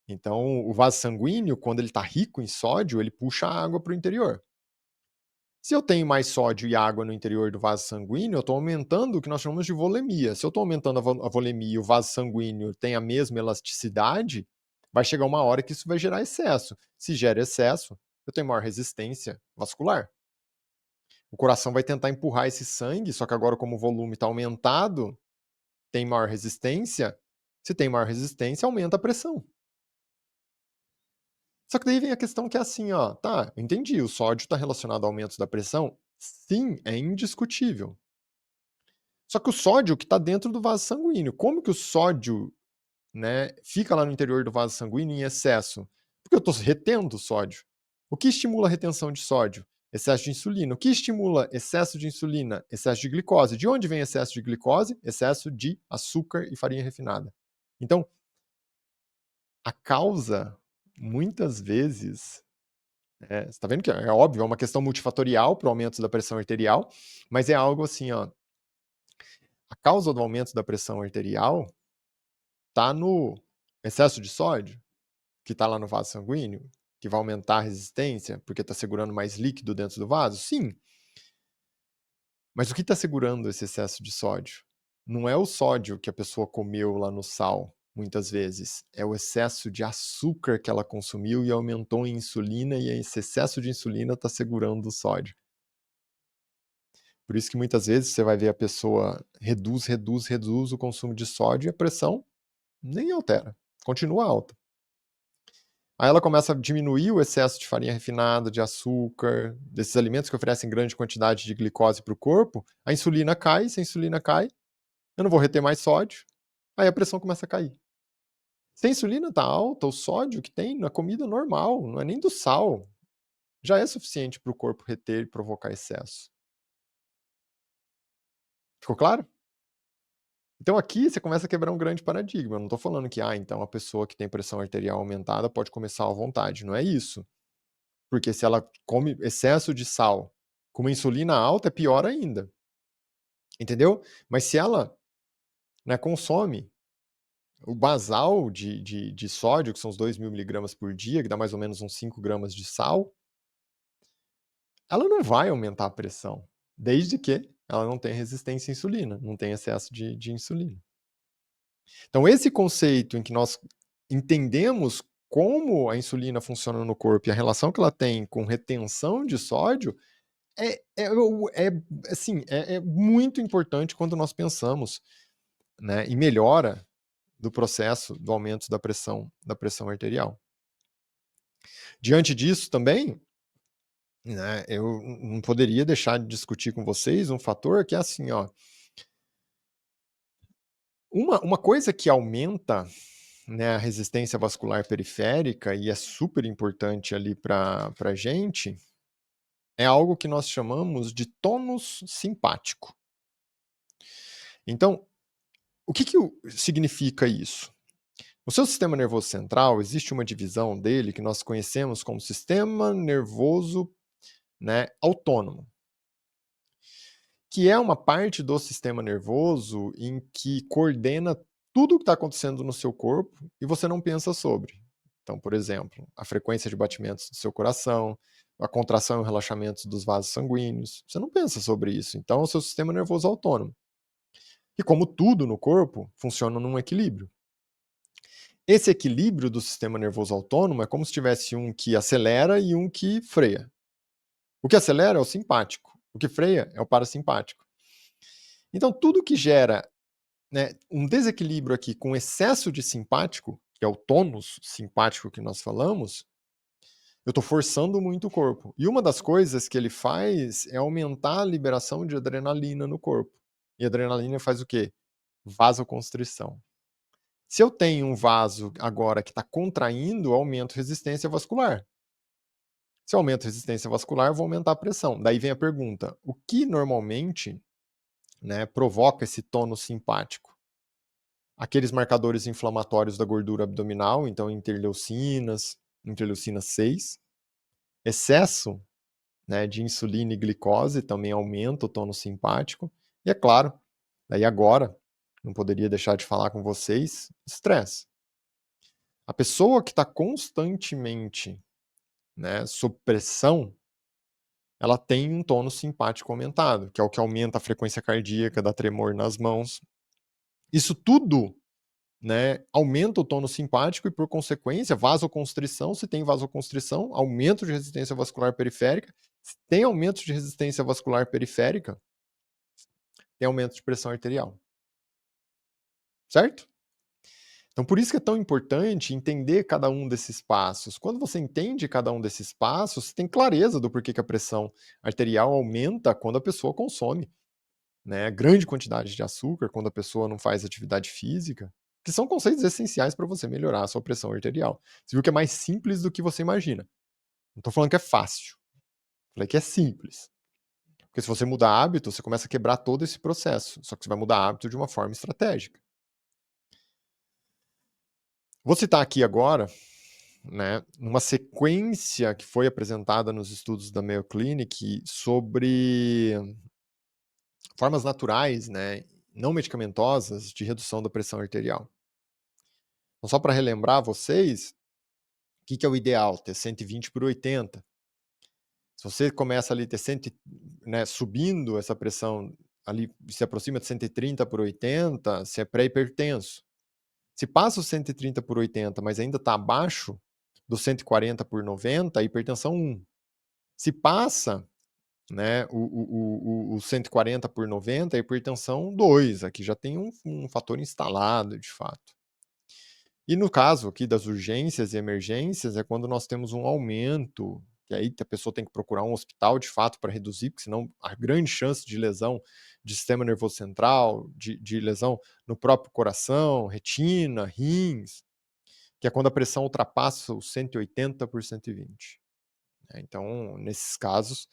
Então o vaso sanguíneo, quando ele está rico em sódio, ele puxa água para o interior. Se eu tenho mais sódio e água no interior do vaso sanguíneo, eu estou aumentando o que nós chamamos de volemia. Se eu estou aumentando a volemia e o vaso sanguíneo tem a mesma elasticidade, vai chegar uma hora que isso vai gerar excesso. Se gera excesso, eu tenho maior resistência vascular. O coração vai tentar empurrar esse sangue, só que agora, como o volume está aumentado, tem maior resistência. Se tem maior resistência, aumenta a pressão. Só que daí vem a questão que é assim, ó, tá, entendi, o sódio está relacionado ao aumento da pressão? Sim, é indiscutível. Só que o sódio que está dentro do vaso sanguíneo, como que o sódio, né, fica lá no interior do vaso sanguíneo em excesso? Porque eu estou retendo o sódio. O que estimula a retenção de sódio? Excesso de insulina. O que estimula excesso de insulina? Excesso de glicose. De onde vem excesso de glicose? Excesso de açúcar e farinha refinada. Então, a causa, muitas vezes, você está vendo que é óbvio, é uma questão multifatorial para o aumento da pressão arterial, mas é algo assim, ó, a causa do aumento da pressão arterial está no excesso de sódio, que está lá no vaso sanguíneo, que vai aumentar a resistência, porque está segurando mais líquido dentro do vaso? Sim. Mas o que está segurando esse excesso de sódio? Não é o sódio que a pessoa comeu lá no sal, muitas vezes. É o excesso de açúcar que ela consumiu e aumentou a insulina, e esse excesso de insulina está segurando o sódio. Por isso que muitas vezes você vai ver a pessoa reduz o consumo de sódio e a pressão nem altera, continua alta. Aí ela começa a diminuir o excesso de farinha refinada, de açúcar, desses alimentos que oferecem grande quantidade de glicose para o corpo, a insulina cai, se a insulina cai, eu não vou reter mais sódio, aí a pressão começa a cair. Se a insulina está alta, o sódio que tem na comida normal, não é nem do sal, já é suficiente para o corpo reter e provocar excesso. Ficou claro? Então aqui você começa a quebrar um grande paradigma. Eu não estou falando que, então a pessoa que tem pressão arterial aumentada pode comer sal à vontade. Não é isso. Porque se ela come excesso de sal com uma insulina alta, é pior ainda. Entendeu? Mas se ela, né, consome o basal de sódio, que são os 2.000 miligramas por dia, que dá mais ou menos uns 5 gramas de sal, ela não vai aumentar a pressão, desde que ela não tenha resistência à insulina, não tenha excesso de insulina. Então, esse conceito em que nós entendemos como a insulina funciona no corpo e a relação que ela tem com retenção de sódio é assim, é muito importante quando nós pensamos, né, em melhora do processo do aumento da pressão arterial. Diante disso também, né, eu não poderia deixar de discutir com vocês um fator que é assim, ó, Uma coisa que aumenta, né, a resistência vascular periférica e é super importante ali para a gente, é algo que nós chamamos de tônus simpático. Então, o que significa isso? No seu sistema nervoso central, existe uma divisão dele que nós conhecemos como sistema nervoso, né, autônomo, que é uma parte do sistema nervoso em que coordena tudo o que está acontecendo no seu corpo e você não pensa sobre. Então, por exemplo, a frequência de batimentos do seu coração, a contração e o relaxamento dos vasos sanguíneos. Você não pensa sobre isso. Então, é o seu sistema nervoso autônomo. E como tudo no corpo, funciona num equilíbrio. Esse equilíbrio do sistema nervoso autônomo é como se tivesse um que acelera e um que freia. O que acelera é o simpático, o que freia é o parasimpático. Então, tudo que gera, né, um desequilíbrio aqui com excesso de simpático, que é o tônus simpático que nós falamos, eu estou forçando muito o corpo. E uma das coisas que ele faz é aumentar a liberação de adrenalina no corpo. E a adrenalina faz o quê? Vasoconstrição. Se eu tenho um vaso agora que está contraindo, eu aumento resistência vascular. Se eu aumento resistência vascular, eu vou aumentar a pressão. Daí vem a pergunta: o que normalmente, né, provoca esse tônus simpático? Aqueles marcadores inflamatórios da gordura abdominal, então interleucina 6, excesso, né, de insulina e glicose também aumenta o tônus simpático, e é claro, daí agora, não poderia deixar de falar com vocês, estresse. A pessoa que está constantemente, né, sob pressão, ela tem um tônus simpático aumentado, que é o que aumenta a frequência cardíaca, dá tremor nas mãos. Isso tudo, né, aumenta o tônus simpático e, por consequência, vasoconstrição. Se tem vasoconstrição, aumento de resistência vascular periférica. Se tem aumento de resistência vascular periférica, tem aumento de pressão arterial. Certo? Então, por isso que é tão importante entender cada um desses passos. Quando você entende cada um desses passos, você tem clareza do porquê que a pressão arterial aumenta quando a pessoa consome, né, grande quantidade de açúcar, quando a pessoa não faz atividade física, que são conceitos essenciais para você melhorar a sua pressão arterial. Você viu que é mais simples do que você imagina. Não estou falando que é fácil, falei que é simples. Porque se você mudar hábito, você começa a quebrar todo esse processo, só que você vai mudar hábito de uma forma estratégica. Vou citar aqui agora, né, numa sequência que foi apresentada nos estudos da Mayo Clinic sobre formas naturais, né, não medicamentosas de redução da pressão arterial. Então, só para relembrar vocês, o que é o ideal? Ter 120 por 80. Se você começa ali ter 100, né, subindo essa pressão, ali se aproxima de 130 por 80, você é pré-hipertenso. Se passa os 130 por 80, mas ainda está abaixo dos 140 por 90, hipertensão 1. Se passa, né, o 140 por 90, hipertensão 2. Aqui já tem um fator instalado, de fato. E no caso aqui das urgências e emergências, é quando nós temos um aumento, que aí a pessoa tem que procurar um hospital de fato para reduzir, porque senão a grande chance de lesão de sistema nervoso central, de lesão no próprio coração, retina, rins, que é quando a pressão ultrapassa os 180 por 120. Então, nesses casos,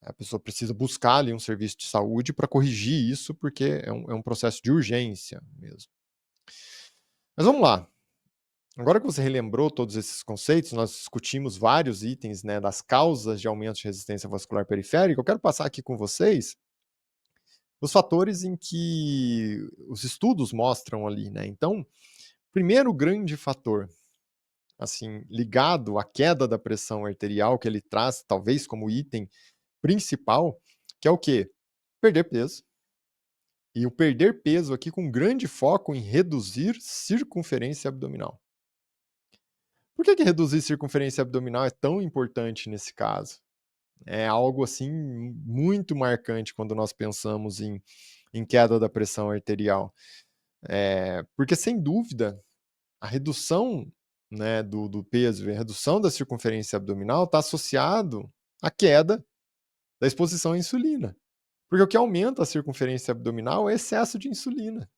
a pessoa precisa buscar ali um serviço de saúde para corrigir isso, porque é um processo de urgência mesmo. Mas vamos lá. Agora que você relembrou todos esses conceitos, nós discutimos vários itens, né, das causas de aumento de resistência vascular periférica. Eu quero passar aqui com vocês os fatores em que os estudos mostram ali, né? Então, primeiro grande fator, assim, ligado à queda da pressão arterial que ele traz, talvez como item principal, que é o quê? Perder peso. E o perder peso aqui com grande foco em reduzir circunferência abdominal. Por que reduzir circunferência abdominal é tão importante nesse caso? É algo assim muito marcante quando nós pensamos em queda da pressão arterial. Porque, sem dúvida, a redução, né, do peso e a redução da circunferência abdominal está associado à queda da exposição à insulina. Porque o que aumenta a circunferência abdominal é excesso de insulina.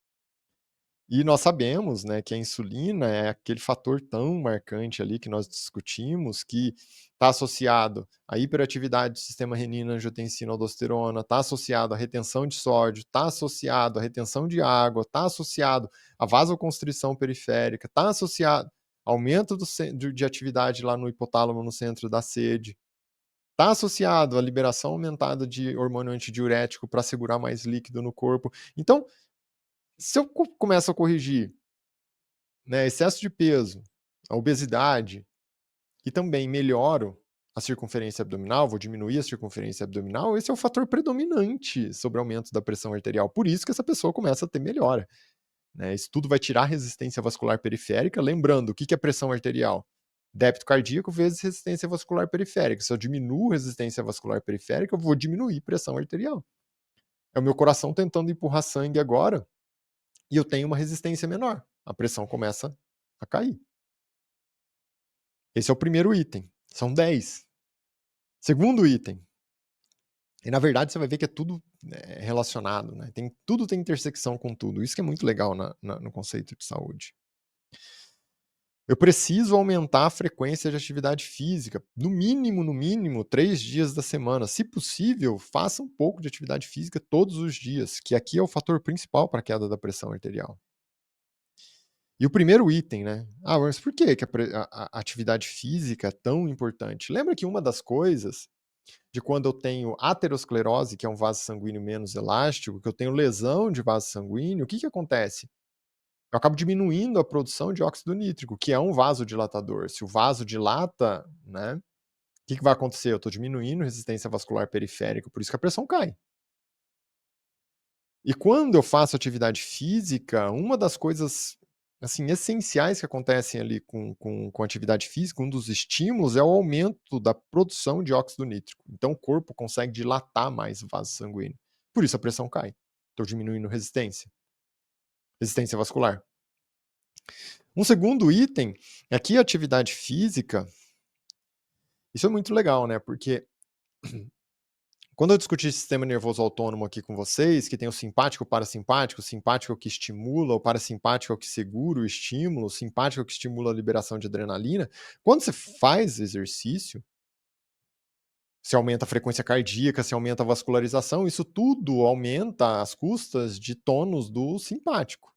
E nós sabemos, né, que a insulina é aquele fator tão marcante ali que nós discutimos, que está associado à hiperatividade do sistema renina, angiotensina, aldosterona, está associado à retenção de sódio, está associado à retenção de água, está associado à vasoconstrição periférica, está associado ao aumento de atividade lá no hipotálamo, no centro da sede, está associado à liberação aumentada de hormônio antidiurético para segurar mais líquido no corpo. Então, se eu começo a corrigir, né, excesso de peso, a obesidade, e também melhoro a circunferência abdominal, vou diminuir a circunferência abdominal, esse é o fator predominante sobre o aumento da pressão arterial. Por isso que essa pessoa começa a ter melhora. Né? Isso tudo vai tirar a resistência vascular periférica. Lembrando, o que é pressão arterial? Débito cardíaco vezes resistência vascular periférica. Se eu diminuo resistência vascular periférica, eu vou diminuir pressão arterial. É o meu coração tentando empurrar sangue agora e eu tenho uma resistência menor. A pressão começa a cair. Esse é o primeiro item. São 10. Segundo item. E na verdade você vai ver que é tudo relacionado, né? Tudo tem intersecção com tudo. Isso que é muito legal no conceito de saúde. Eu preciso aumentar a frequência de atividade física, no mínimo, 3 dias da semana. Se possível, faça um pouco de atividade física todos os dias, que aqui é o fator principal para a queda da pressão arterial. E o primeiro item, né? Mas por que a atividade física é tão importante? Lembra que uma das coisas de quando eu tenho aterosclerose, que é um vaso sanguíneo menos elástico, que eu tenho lesão de vaso sanguíneo, o que acontece? Eu acabo diminuindo a produção de óxido nítrico, que é um vasodilatador. Se o vaso dilata, né, o que vai acontecer? Eu estou diminuindo a resistência vascular periférica, por isso que a pressão cai. E quando eu faço atividade física, uma das coisas assim essenciais que acontecem ali com atividade física, um dos estímulos é o aumento da produção de óxido nítrico. Então o corpo consegue dilatar mais o vaso sanguíneo. Por isso a pressão cai. Estou diminuindo resistência vascular. Um segundo item é que a atividade física, isso é muito legal, né? Porque quando eu discuti sistema nervoso autônomo aqui com vocês, que tem o simpático, o simpático é o que estimula, o parasimpático é o que segura o estímulo, o simpático é o que estimula a liberação de adrenalina. Quando você faz exercício, se aumenta a frequência cardíaca, se aumenta a vascularização, isso tudo aumenta as custas de tônus do simpático.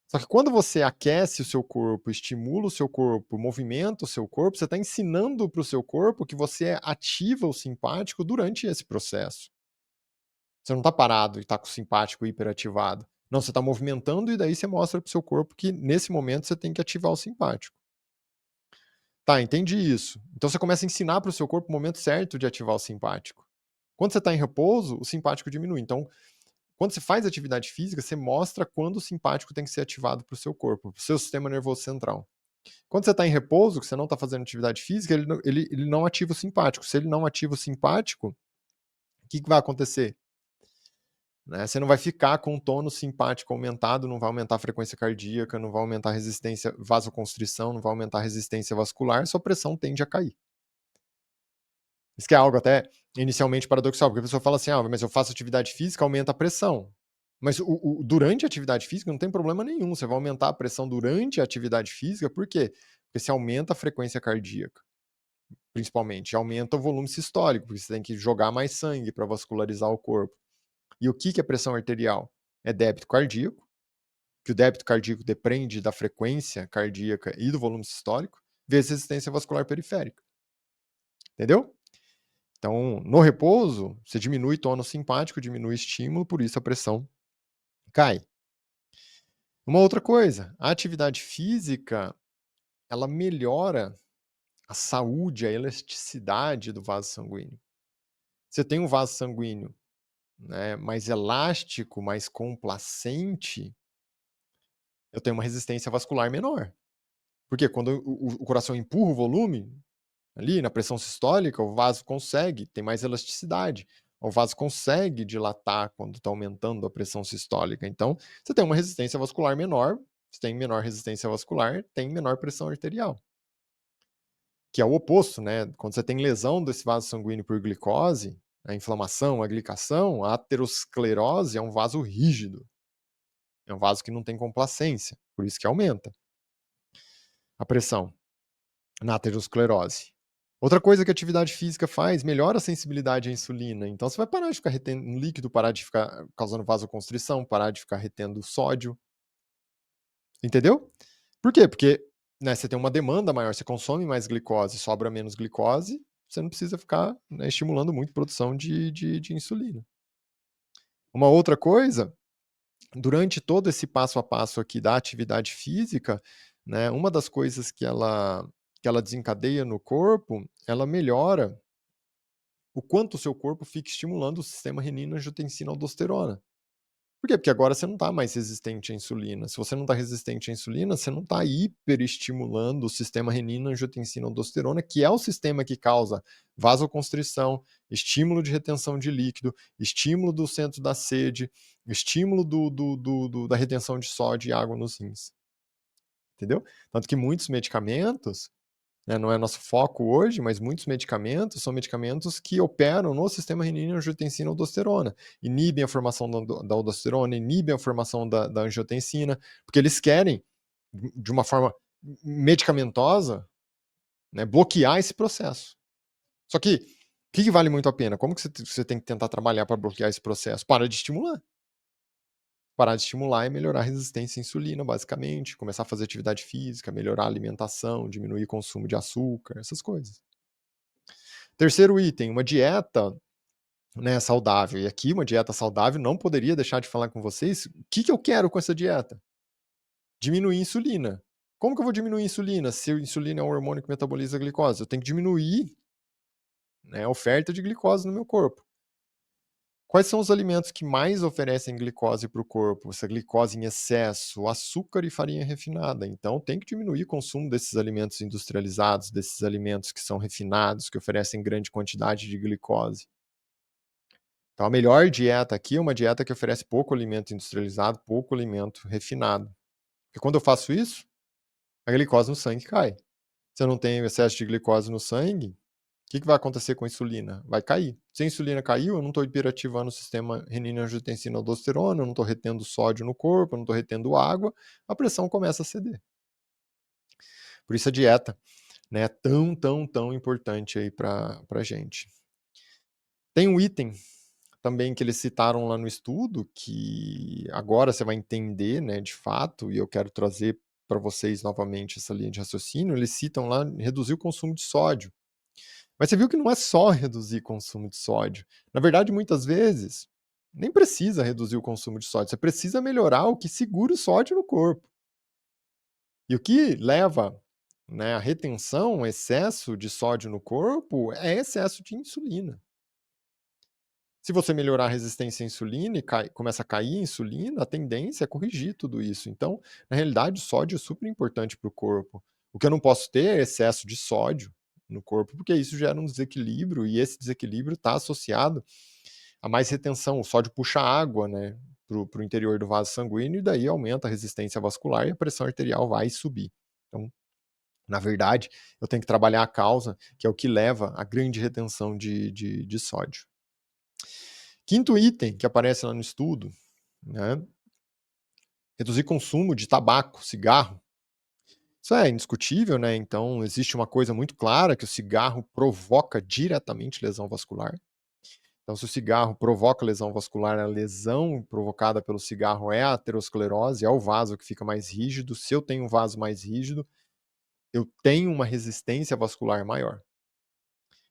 Só que quando você aquece o seu corpo, estimula o seu corpo, movimenta o seu corpo, você está ensinando para o seu corpo que você ativa o simpático durante esse processo. Você não está parado e está com o simpático hiperativado. Não, você está movimentando e daí você mostra para o seu corpo que nesse momento você tem que ativar o simpático. Tá, entendi isso. Então você começa a ensinar para o seu corpo o momento certo de ativar o simpático. Quando você está em repouso, o simpático diminui. Então, quando você faz atividade física, você mostra quando o simpático tem que ser ativado para o seu corpo, para o seu sistema nervoso central. Quando você está em repouso, que você não está fazendo atividade física, ele não ativa o simpático. Se ele não ativa o simpático, o que vai acontecer? Né? Você não vai ficar com o tônus simpático aumentado, não vai aumentar a frequência cardíaca, não vai aumentar a resistência, vasoconstrição, não vai aumentar a resistência vascular, sua pressão tende a cair. Isso que é algo até inicialmente paradoxal, porque a pessoa fala assim, mas eu faço atividade física, aumenta a pressão. Mas durante a atividade física não tem problema nenhum, você vai aumentar a pressão durante a atividade física, por quê? Porque você aumenta a frequência cardíaca, principalmente, aumenta o volume sistólico, porque você tem que jogar mais sangue para vascularizar o corpo. E o que é pressão arterial? É débito cardíaco, que o débito cardíaco depende da frequência cardíaca e do volume sistólico, vezes resistência vascular periférica. Entendeu? Então, no repouso, você diminui tônus simpático, diminui estímulo, por isso a pressão cai. Uma outra coisa, a atividade física, ela melhora a saúde, a elasticidade do vaso sanguíneo. Você tem um vaso sanguíneo, né, mais elástico, mais complacente, eu tenho uma resistência vascular menor. Porque quando o coração empurra o volume, ali na pressão sistólica, o vaso consegue, tem mais elasticidade. O vaso consegue dilatar quando está aumentando a pressão sistólica. Então, você tem uma resistência vascular menor, você tem menor resistência vascular, tem menor pressão arterial. Que é o oposto, né? Quando você tem lesão desse vaso sanguíneo por glicose, a inflamação, a glicação, a aterosclerose é um vaso rígido. É um vaso que não tem complacência, por isso que aumenta a pressão na aterosclerose. Outra coisa que a atividade física faz, melhora a sensibilidade à insulina. Então você vai parar de ficar retendo um líquido, parar de ficar causando vasoconstrição, parar de ficar retendo sódio. Entendeu? Por quê? Porque, né, você tem uma demanda maior, você consome mais glicose, sobra menos glicose, você não precisa ficar, né, estimulando muito a produção de insulina. Uma outra coisa, durante todo esse passo a passo aqui da atividade física, né, uma das coisas que ela desencadeia no corpo, ela melhora o quanto o seu corpo fica estimulando o sistema renina-angiotensina-aldosterona. Por quê? Porque agora você não está mais resistente à insulina. Se você não está resistente à insulina, você não está hiperestimulando o sistema renina-angiotensina-aldosterona, que é o sistema que causa vasoconstrição, estímulo de retenção de líquido, estímulo do centro da sede, estímulo da retenção de sódio e água nos rins. Entendeu? Tanto que muitos medicamentos, né, não é nosso foco hoje, mas muitos medicamentos são medicamentos que operam no sistema renina-angiotensina-aldosterona, inibem a formação da aldosterona, inibem a formação da angiotensina, porque eles querem, de uma forma medicamentosa, né, bloquear esse processo. Só que, o que vale muito a pena? Como que você tem que tentar trabalhar para bloquear esse processo? Para de estimular. Parar de estimular e melhorar a resistência à insulina, basicamente, começar a fazer atividade física, melhorar a alimentação, diminuir o consumo de açúcar, essas coisas. Terceiro item, uma dieta, né, saudável. E aqui, uma dieta saudável, não poderia deixar de falar com vocês o que eu quero com essa dieta. Diminuir a insulina. Como que eu vou diminuir a insulina se a insulina é um hormônio que metaboliza a glicose? Eu tenho que diminuir, né, a oferta de glicose no meu corpo. Quais são os alimentos que mais oferecem glicose para o corpo? Essa glicose em excesso, açúcar e farinha refinada. Então, tem que diminuir o consumo desses alimentos industrializados, desses alimentos que são refinados, que oferecem grande quantidade de glicose. Então, a melhor dieta aqui é uma dieta que oferece pouco alimento industrializado, pouco alimento refinado. Porque quando eu faço isso, a glicose no sangue cai. Se eu não tenho excesso de glicose no sangue, o que vai acontecer com a insulina? Vai cair. Se a insulina caiu, eu não estou hiperativando o sistema renina-angiotensina-aldosterona, eu não estou retendo sódio no corpo, eu não estou retendo água, a pressão começa a ceder. Por isso a dieta, né, é tão importante aí para a gente. Tem um item também que eles citaram lá no estudo, que agora você vai entender, né, de fato, e eu quero trazer para vocês novamente essa linha de raciocínio, eles citam lá reduzir o consumo de sódio. Mas você viu que não é só reduzir consumo de sódio. Na verdade, muitas vezes, nem precisa reduzir o consumo de sódio, você precisa melhorar o que segura o sódio no corpo. E o que leva, né, a retenção, o excesso de sódio no corpo, é excesso de insulina. Se você melhorar a resistência à insulina e começa a cair a insulina, a tendência é corrigir tudo isso. Então, na realidade, o sódio é super importante para o corpo. O que eu não posso ter é excesso de sódio no corpo, porque isso gera um desequilíbrio, e esse desequilíbrio está associado a mais retenção. O sódio puxa água, né, para o interior do vaso sanguíneo, e daí aumenta a resistência vascular e a pressão arterial vai subir. Então, na verdade, eu tenho que trabalhar a causa, que é o que leva à grande retenção de sódio. Quinto item que aparece lá no estudo, né, reduzir consumo de tabaco, cigarro. Isso é indiscutível, né? Então, existe uma coisa muito clara, que o cigarro provoca diretamente lesão vascular. Então, se o cigarro provoca lesão vascular, a lesão provocada pelo cigarro é a aterosclerose, é o vaso que fica mais rígido. Se eu tenho um vaso mais rígido, eu tenho uma resistência vascular maior.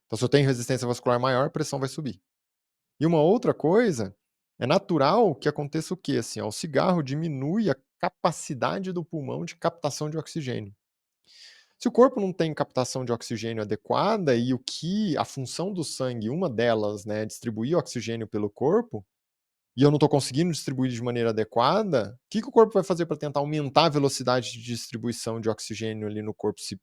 Então, se eu tenho resistência vascular maior, a pressão vai subir. E uma outra coisa, é natural que aconteça o quê? Assim, ó, o cigarro diminui a capacidade do pulmão de captação de oxigênio. Se o corpo não tem captação de oxigênio adequada e a função do sangue, uma delas, né, é distribuir oxigênio pelo corpo, e eu não estou conseguindo distribuir de maneira adequada, o que o corpo vai fazer para tentar aumentar a velocidade de distribuição de oxigênio ali no corpo, se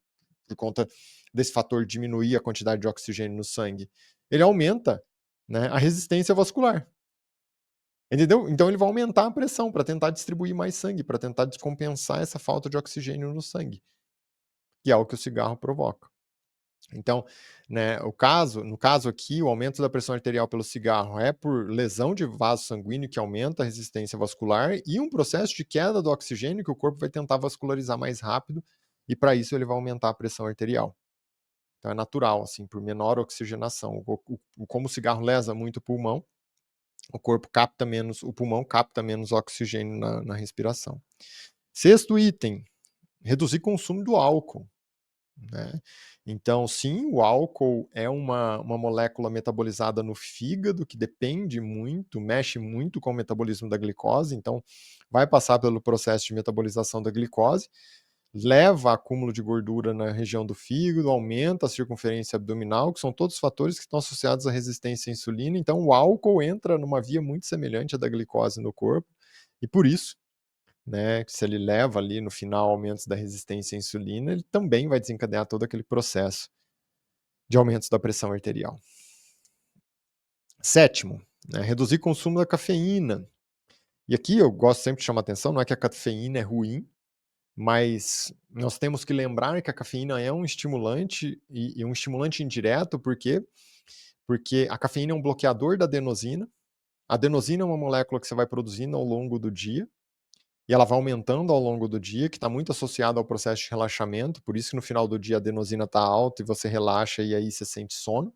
por conta desse fator diminuir a quantidade de oxigênio no sangue? Ele aumenta, né, a resistência vascular. Entendeu? Então ele vai aumentar a pressão para tentar distribuir mais sangue, para tentar descompensar essa falta de oxigênio no sangue, que é o que o cigarro provoca. Então, né, no caso aqui, o aumento da pressão arterial pelo cigarro é por lesão de vaso sanguíneo que aumenta a resistência vascular e um processo de queda do oxigênio que o corpo vai tentar vascularizar mais rápido e para isso ele vai aumentar a pressão arterial. Então é natural, assim, por menor oxigenação. Como o cigarro lesa muito o pulmão, o pulmão capta menos oxigênio na respiração. Sexto item, reduzir consumo do álcool. Né? Então, sim, o álcool é uma molécula metabolizada no fígado que depende muito, mexe muito com o metabolismo da glicose, então vai passar pelo processo de metabolização da glicose, leva a acúmulo de gordura na região do fígado, aumenta a circunferência abdominal, que são todos fatores que estão associados à resistência à insulina. Então, o álcool entra numa via muito semelhante à da glicose no corpo, e por isso, né, que se ele leva ali no final aumentos da resistência à insulina, ele também vai desencadear todo aquele processo de aumentos da pressão arterial. Sétimo, né, reduzir o consumo da cafeína. E aqui eu gosto sempre de chamar atenção, não é que a cafeína é ruim, mas nós temos que lembrar que a cafeína é um estimulante e um estimulante indireto, por quê? Porque a cafeína é um bloqueador da adenosina. A adenosina é uma molécula que você vai produzindo ao longo do dia, e ela vai aumentando ao longo do dia, que está muito associado ao processo de relaxamento, por isso que no final do dia a adenosina está alta e você relaxa e aí você sente sono.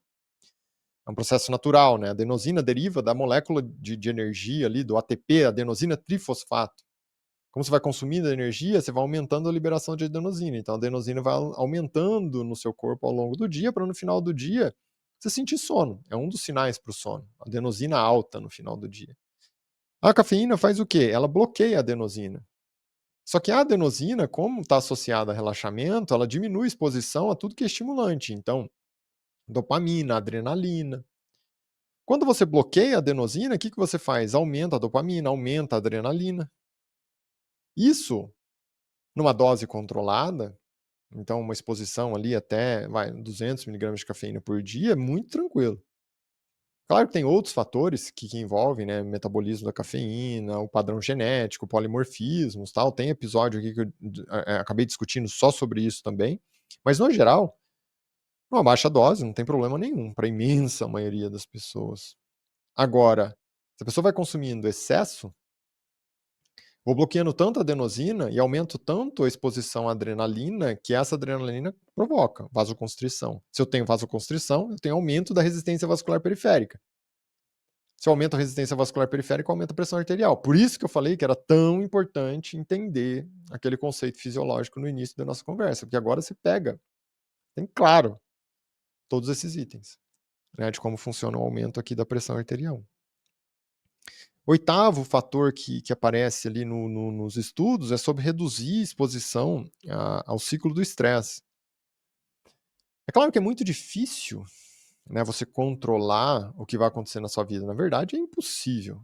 É um processo natural, né? A adenosina deriva da molécula de energia ali, do ATP, adenosina trifosfato. Como você vai consumindo energia, você vai aumentando a liberação de adenosina. Então a adenosina vai aumentando no seu corpo ao longo do dia, para no final do dia você sentir sono. É um dos sinais para o sono. Adenosina alta no final do dia. A cafeína faz o quê? Ela bloqueia a adenosina. Só que a adenosina, como está associada a relaxamento, ela diminui a exposição a tudo que é estimulante. Então, dopamina, adrenalina. Quando você bloqueia a adenosina, o que você faz? Aumenta a dopamina, aumenta a adrenalina. Isso, numa dose controlada, então uma exposição ali até 200 miligramas de cafeína por dia, é muito tranquilo. Claro que tem outros fatores que envolvem, né, metabolismo da cafeína, o padrão genético, polimorfismos, tal. Tem episódio aqui que eu acabei discutindo só sobre isso também. Mas no geral, uma baixa dose não tem problema nenhum para a imensa maioria das pessoas. Agora, se a pessoa vai consumindo excesso, vou bloqueando tanto a adenosina e aumento tanto a exposição à adrenalina que essa adrenalina provoca vasoconstrição. Se eu tenho vasoconstrição, eu tenho aumento da resistência vascular periférica. Se eu aumento a resistência vascular periférica, aumenta a pressão arterial. Por isso que eu falei que era tão importante entender aquele conceito fisiológico no início da nossa conversa, porque agora você pega, tem claro todos esses itens, né, de como funciona o aumento aqui da pressão arterial. Oitavo fator que aparece ali nos estudos é sobre reduzir a exposição ao ciclo do estresse. É claro que é muito difícil, né, você controlar o que vai acontecer na sua vida. Na verdade, é impossível.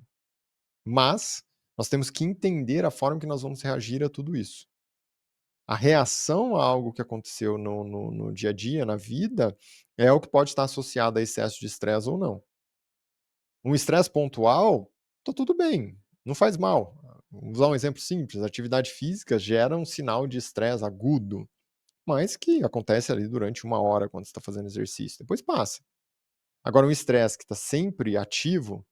Mas nós temos que entender a forma que nós vamos reagir a tudo isso. A reação a algo que aconteceu no dia a dia, na vida, é o que pode estar associado a excesso de estresse ou não. Um estresse pontual, tá tudo bem, não faz mal. Vamos usar um exemplo simples: a atividade física gera um sinal de estresse agudo, mas que acontece ali durante 1 hora quando você está fazendo exercício, depois passa. Agora, um estresse que está sempre ativo,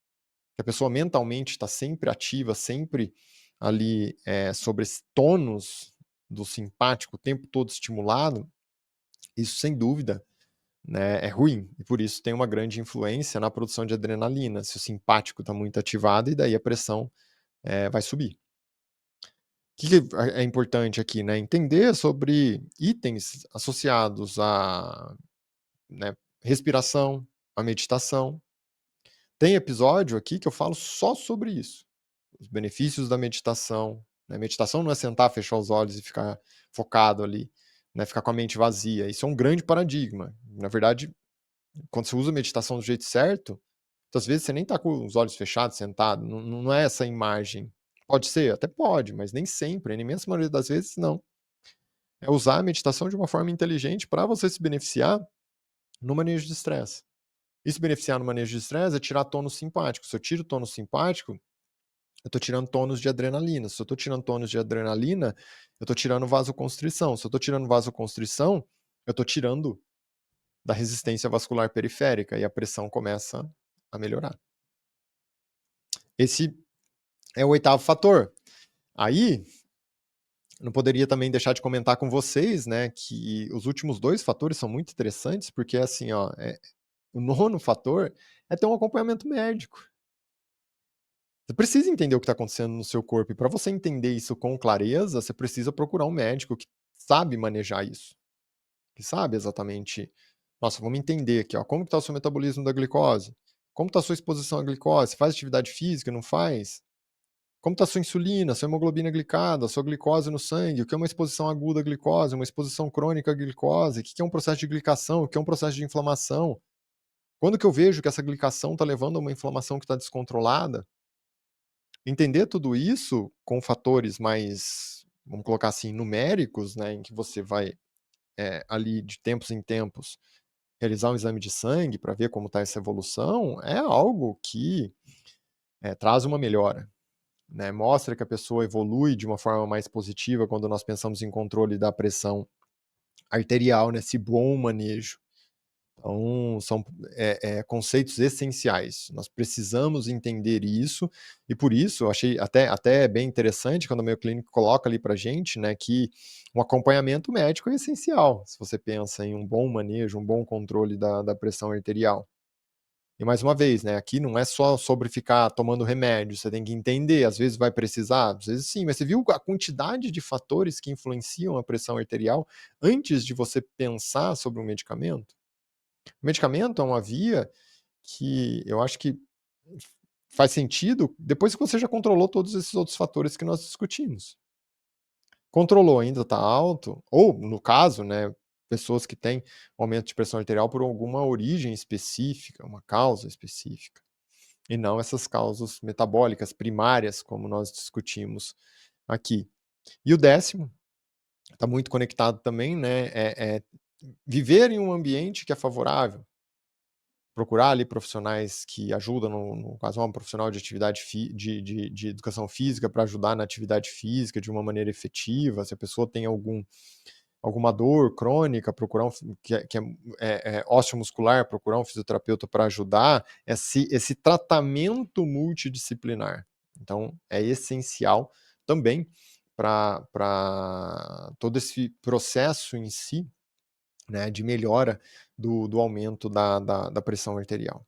que a pessoa mentalmente está sempre ativa, sempre ali sobre esse tônus do simpático, o tempo todo estimulado, isso sem dúvida, né, é ruim, e por isso tem uma grande influência na produção de adrenalina, se o simpático está muito ativado, e daí a pressão vai subir. O que é importante aqui, né? Entender sobre itens associados a, né, respiração, a meditação. Tem episódio aqui que eu falo só sobre isso. Os benefícios da meditação. Né? Meditação não é sentar, fechar os olhos e ficar focado ali, né? Ficar com a mente vazia. Isso é um grande paradigma. Na verdade, quando você usa a meditação do jeito certo, muitas vezes você nem está com os olhos fechados, sentado. Não é essa imagem. Pode ser? Até pode, mas nem sempre. Na imensa maioria das vezes, não. É usar a meditação de uma forma inteligente para você se beneficiar no manejo de estresse. E se beneficiar no manejo de estresse é tirar tônus simpático. Se eu tiro tônus simpático, eu estou tirando tônus de adrenalina. Se eu estou tirando tônus de adrenalina, eu estou tirando vasoconstrição. Se eu estou tirando vasoconstrição, eu estou tirando da resistência vascular periférica e a pressão começa a melhorar. Esse é o oitavo fator. Aí, não poderia também deixar de comentar com vocês, né, que os últimos 2 fatores são muito interessantes, porque assim, ó, o nono fator é ter um acompanhamento médico. Você precisa entender o que está acontecendo no seu corpo, e para você entender isso com clareza, você precisa procurar um médico que sabe manejar isso, que sabe exatamente: "Nossa, vamos entender aqui, ó, como que está o seu metabolismo da glicose? Como está a sua exposição à glicose? Faz atividade física, não faz? Como está a sua insulina, sua hemoglobina glicada, sua glicose no sangue? O que é uma exposição aguda à glicose, uma exposição crônica à glicose? O que que é um processo de glicação? O que é um processo de inflamação? Quando que eu vejo que essa glicação está levando a uma inflamação que está descontrolada?" Entender tudo isso com fatores mais, vamos colocar assim, numéricos, né, em que você vai, ali de tempos em tempos, realizar um exame de sangue para ver como está essa evolução, é algo que, traz uma melhora, né, mostra que a pessoa evolui de uma forma mais positiva quando nós pensamos em controle da pressão arterial, nesse bom manejo. Então, são conceitos essenciais. Nós precisamos entender isso, e por isso eu achei até bem interessante quando o meu clínico coloca ali para gente, né, que um acompanhamento médico é essencial, se você pensa em um bom manejo, um bom controle da pressão arterial. E mais uma vez, né, aqui não é só sobre ficar tomando remédio, você tem que entender, às vezes vai precisar, às vezes sim, mas você viu a quantidade de fatores que influenciam a pressão arterial antes de você pensar sobre um medicamento? O medicamento é uma via que eu acho que faz sentido depois que você já controlou todos esses outros fatores que nós discutimos. Controlou, ainda está alto, ou no caso, né, pessoas que têm aumento de pressão arterial por alguma origem específica, uma causa específica, e não essas causas metabólicas primárias, como nós discutimos aqui. E o décimo, está muito conectado também, né, viver em um ambiente que é favorável. Procurar ali profissionais que ajudam, no caso, um profissional de atividade de educação física para ajudar na atividade física de uma maneira efetiva. Se a pessoa tem alguma dor crônica, procurar que é osteomuscular, procurar um fisioterapeuta para ajudar esse tratamento multidisciplinar. Então, é essencial também para todo esse processo em si, né, de melhora do aumento da pressão arterial,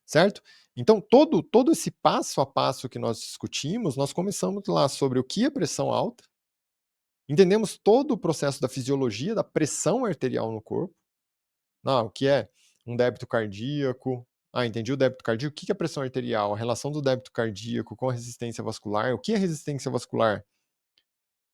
certo? Então, todo esse passo a passo que nós discutimos, nós começamos lá sobre o que é pressão alta, entendemos todo o processo da fisiologia da pressão arterial no corpo. O que é um débito cardíaco? Entendi o débito cardíaco. O que é pressão arterial? A relação do débito cardíaco com a resistência vascular. O que é resistência vascular?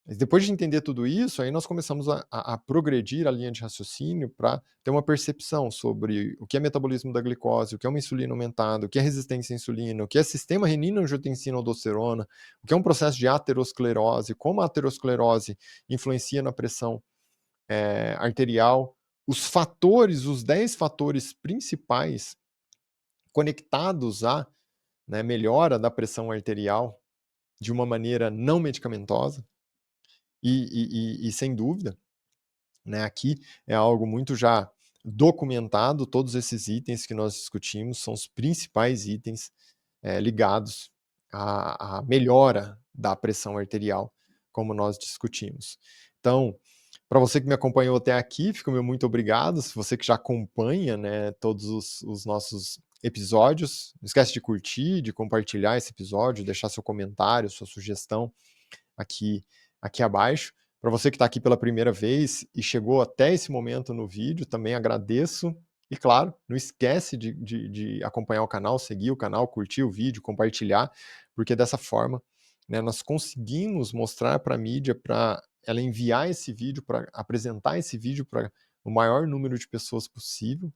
Mas depois de entender tudo isso, aí nós começamos a progredir a linha de raciocínio para ter uma percepção sobre o que é metabolismo da glicose, o que é uma insulina aumentada, o que é resistência à insulina, o que é sistema renina-angiotensina-aldosterona, o que é um processo de aterosclerose, como a aterosclerose influencia na pressão arterial, os fatores, os 10 fatores principais conectados à, né, melhora da pressão arterial de uma maneira não medicamentosa. E sem dúvida, né, aqui é algo muito já documentado, todos esses itens que nós discutimos são os principais itens ligados à melhora da pressão arterial, como nós discutimos. Então, para você que me acompanhou até aqui, fica o meu muito obrigado. Se você que já acompanha, né, todos os nossos episódios, não esquece de curtir, de compartilhar esse episódio, deixar seu comentário, sua sugestão aqui, aqui abaixo. Para você que está aqui pela primeira vez e chegou até esse momento no vídeo, também agradeço. E claro, não esquece de acompanhar o canal, seguir o canal, curtir o vídeo, compartilhar, porque dessa forma, né, nós conseguimos mostrar para a mídia, para ela enviar esse vídeo, para apresentar esse vídeo para o maior número de pessoas possível,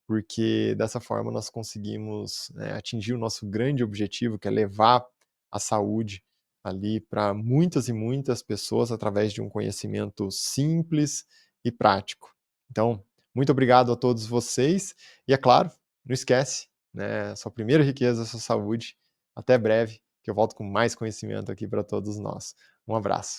porque dessa forma nós conseguimos, né, atingir o nosso grande objetivo, que é levar a saúde ali para muitas e muitas pessoas através de um conhecimento simples e prático. Então, muito obrigado a todos vocês e, é claro, não esquece, né, sua primeira riqueza é a sua saúde. Até breve, que eu volto com mais conhecimento aqui para todos nós. Um abraço.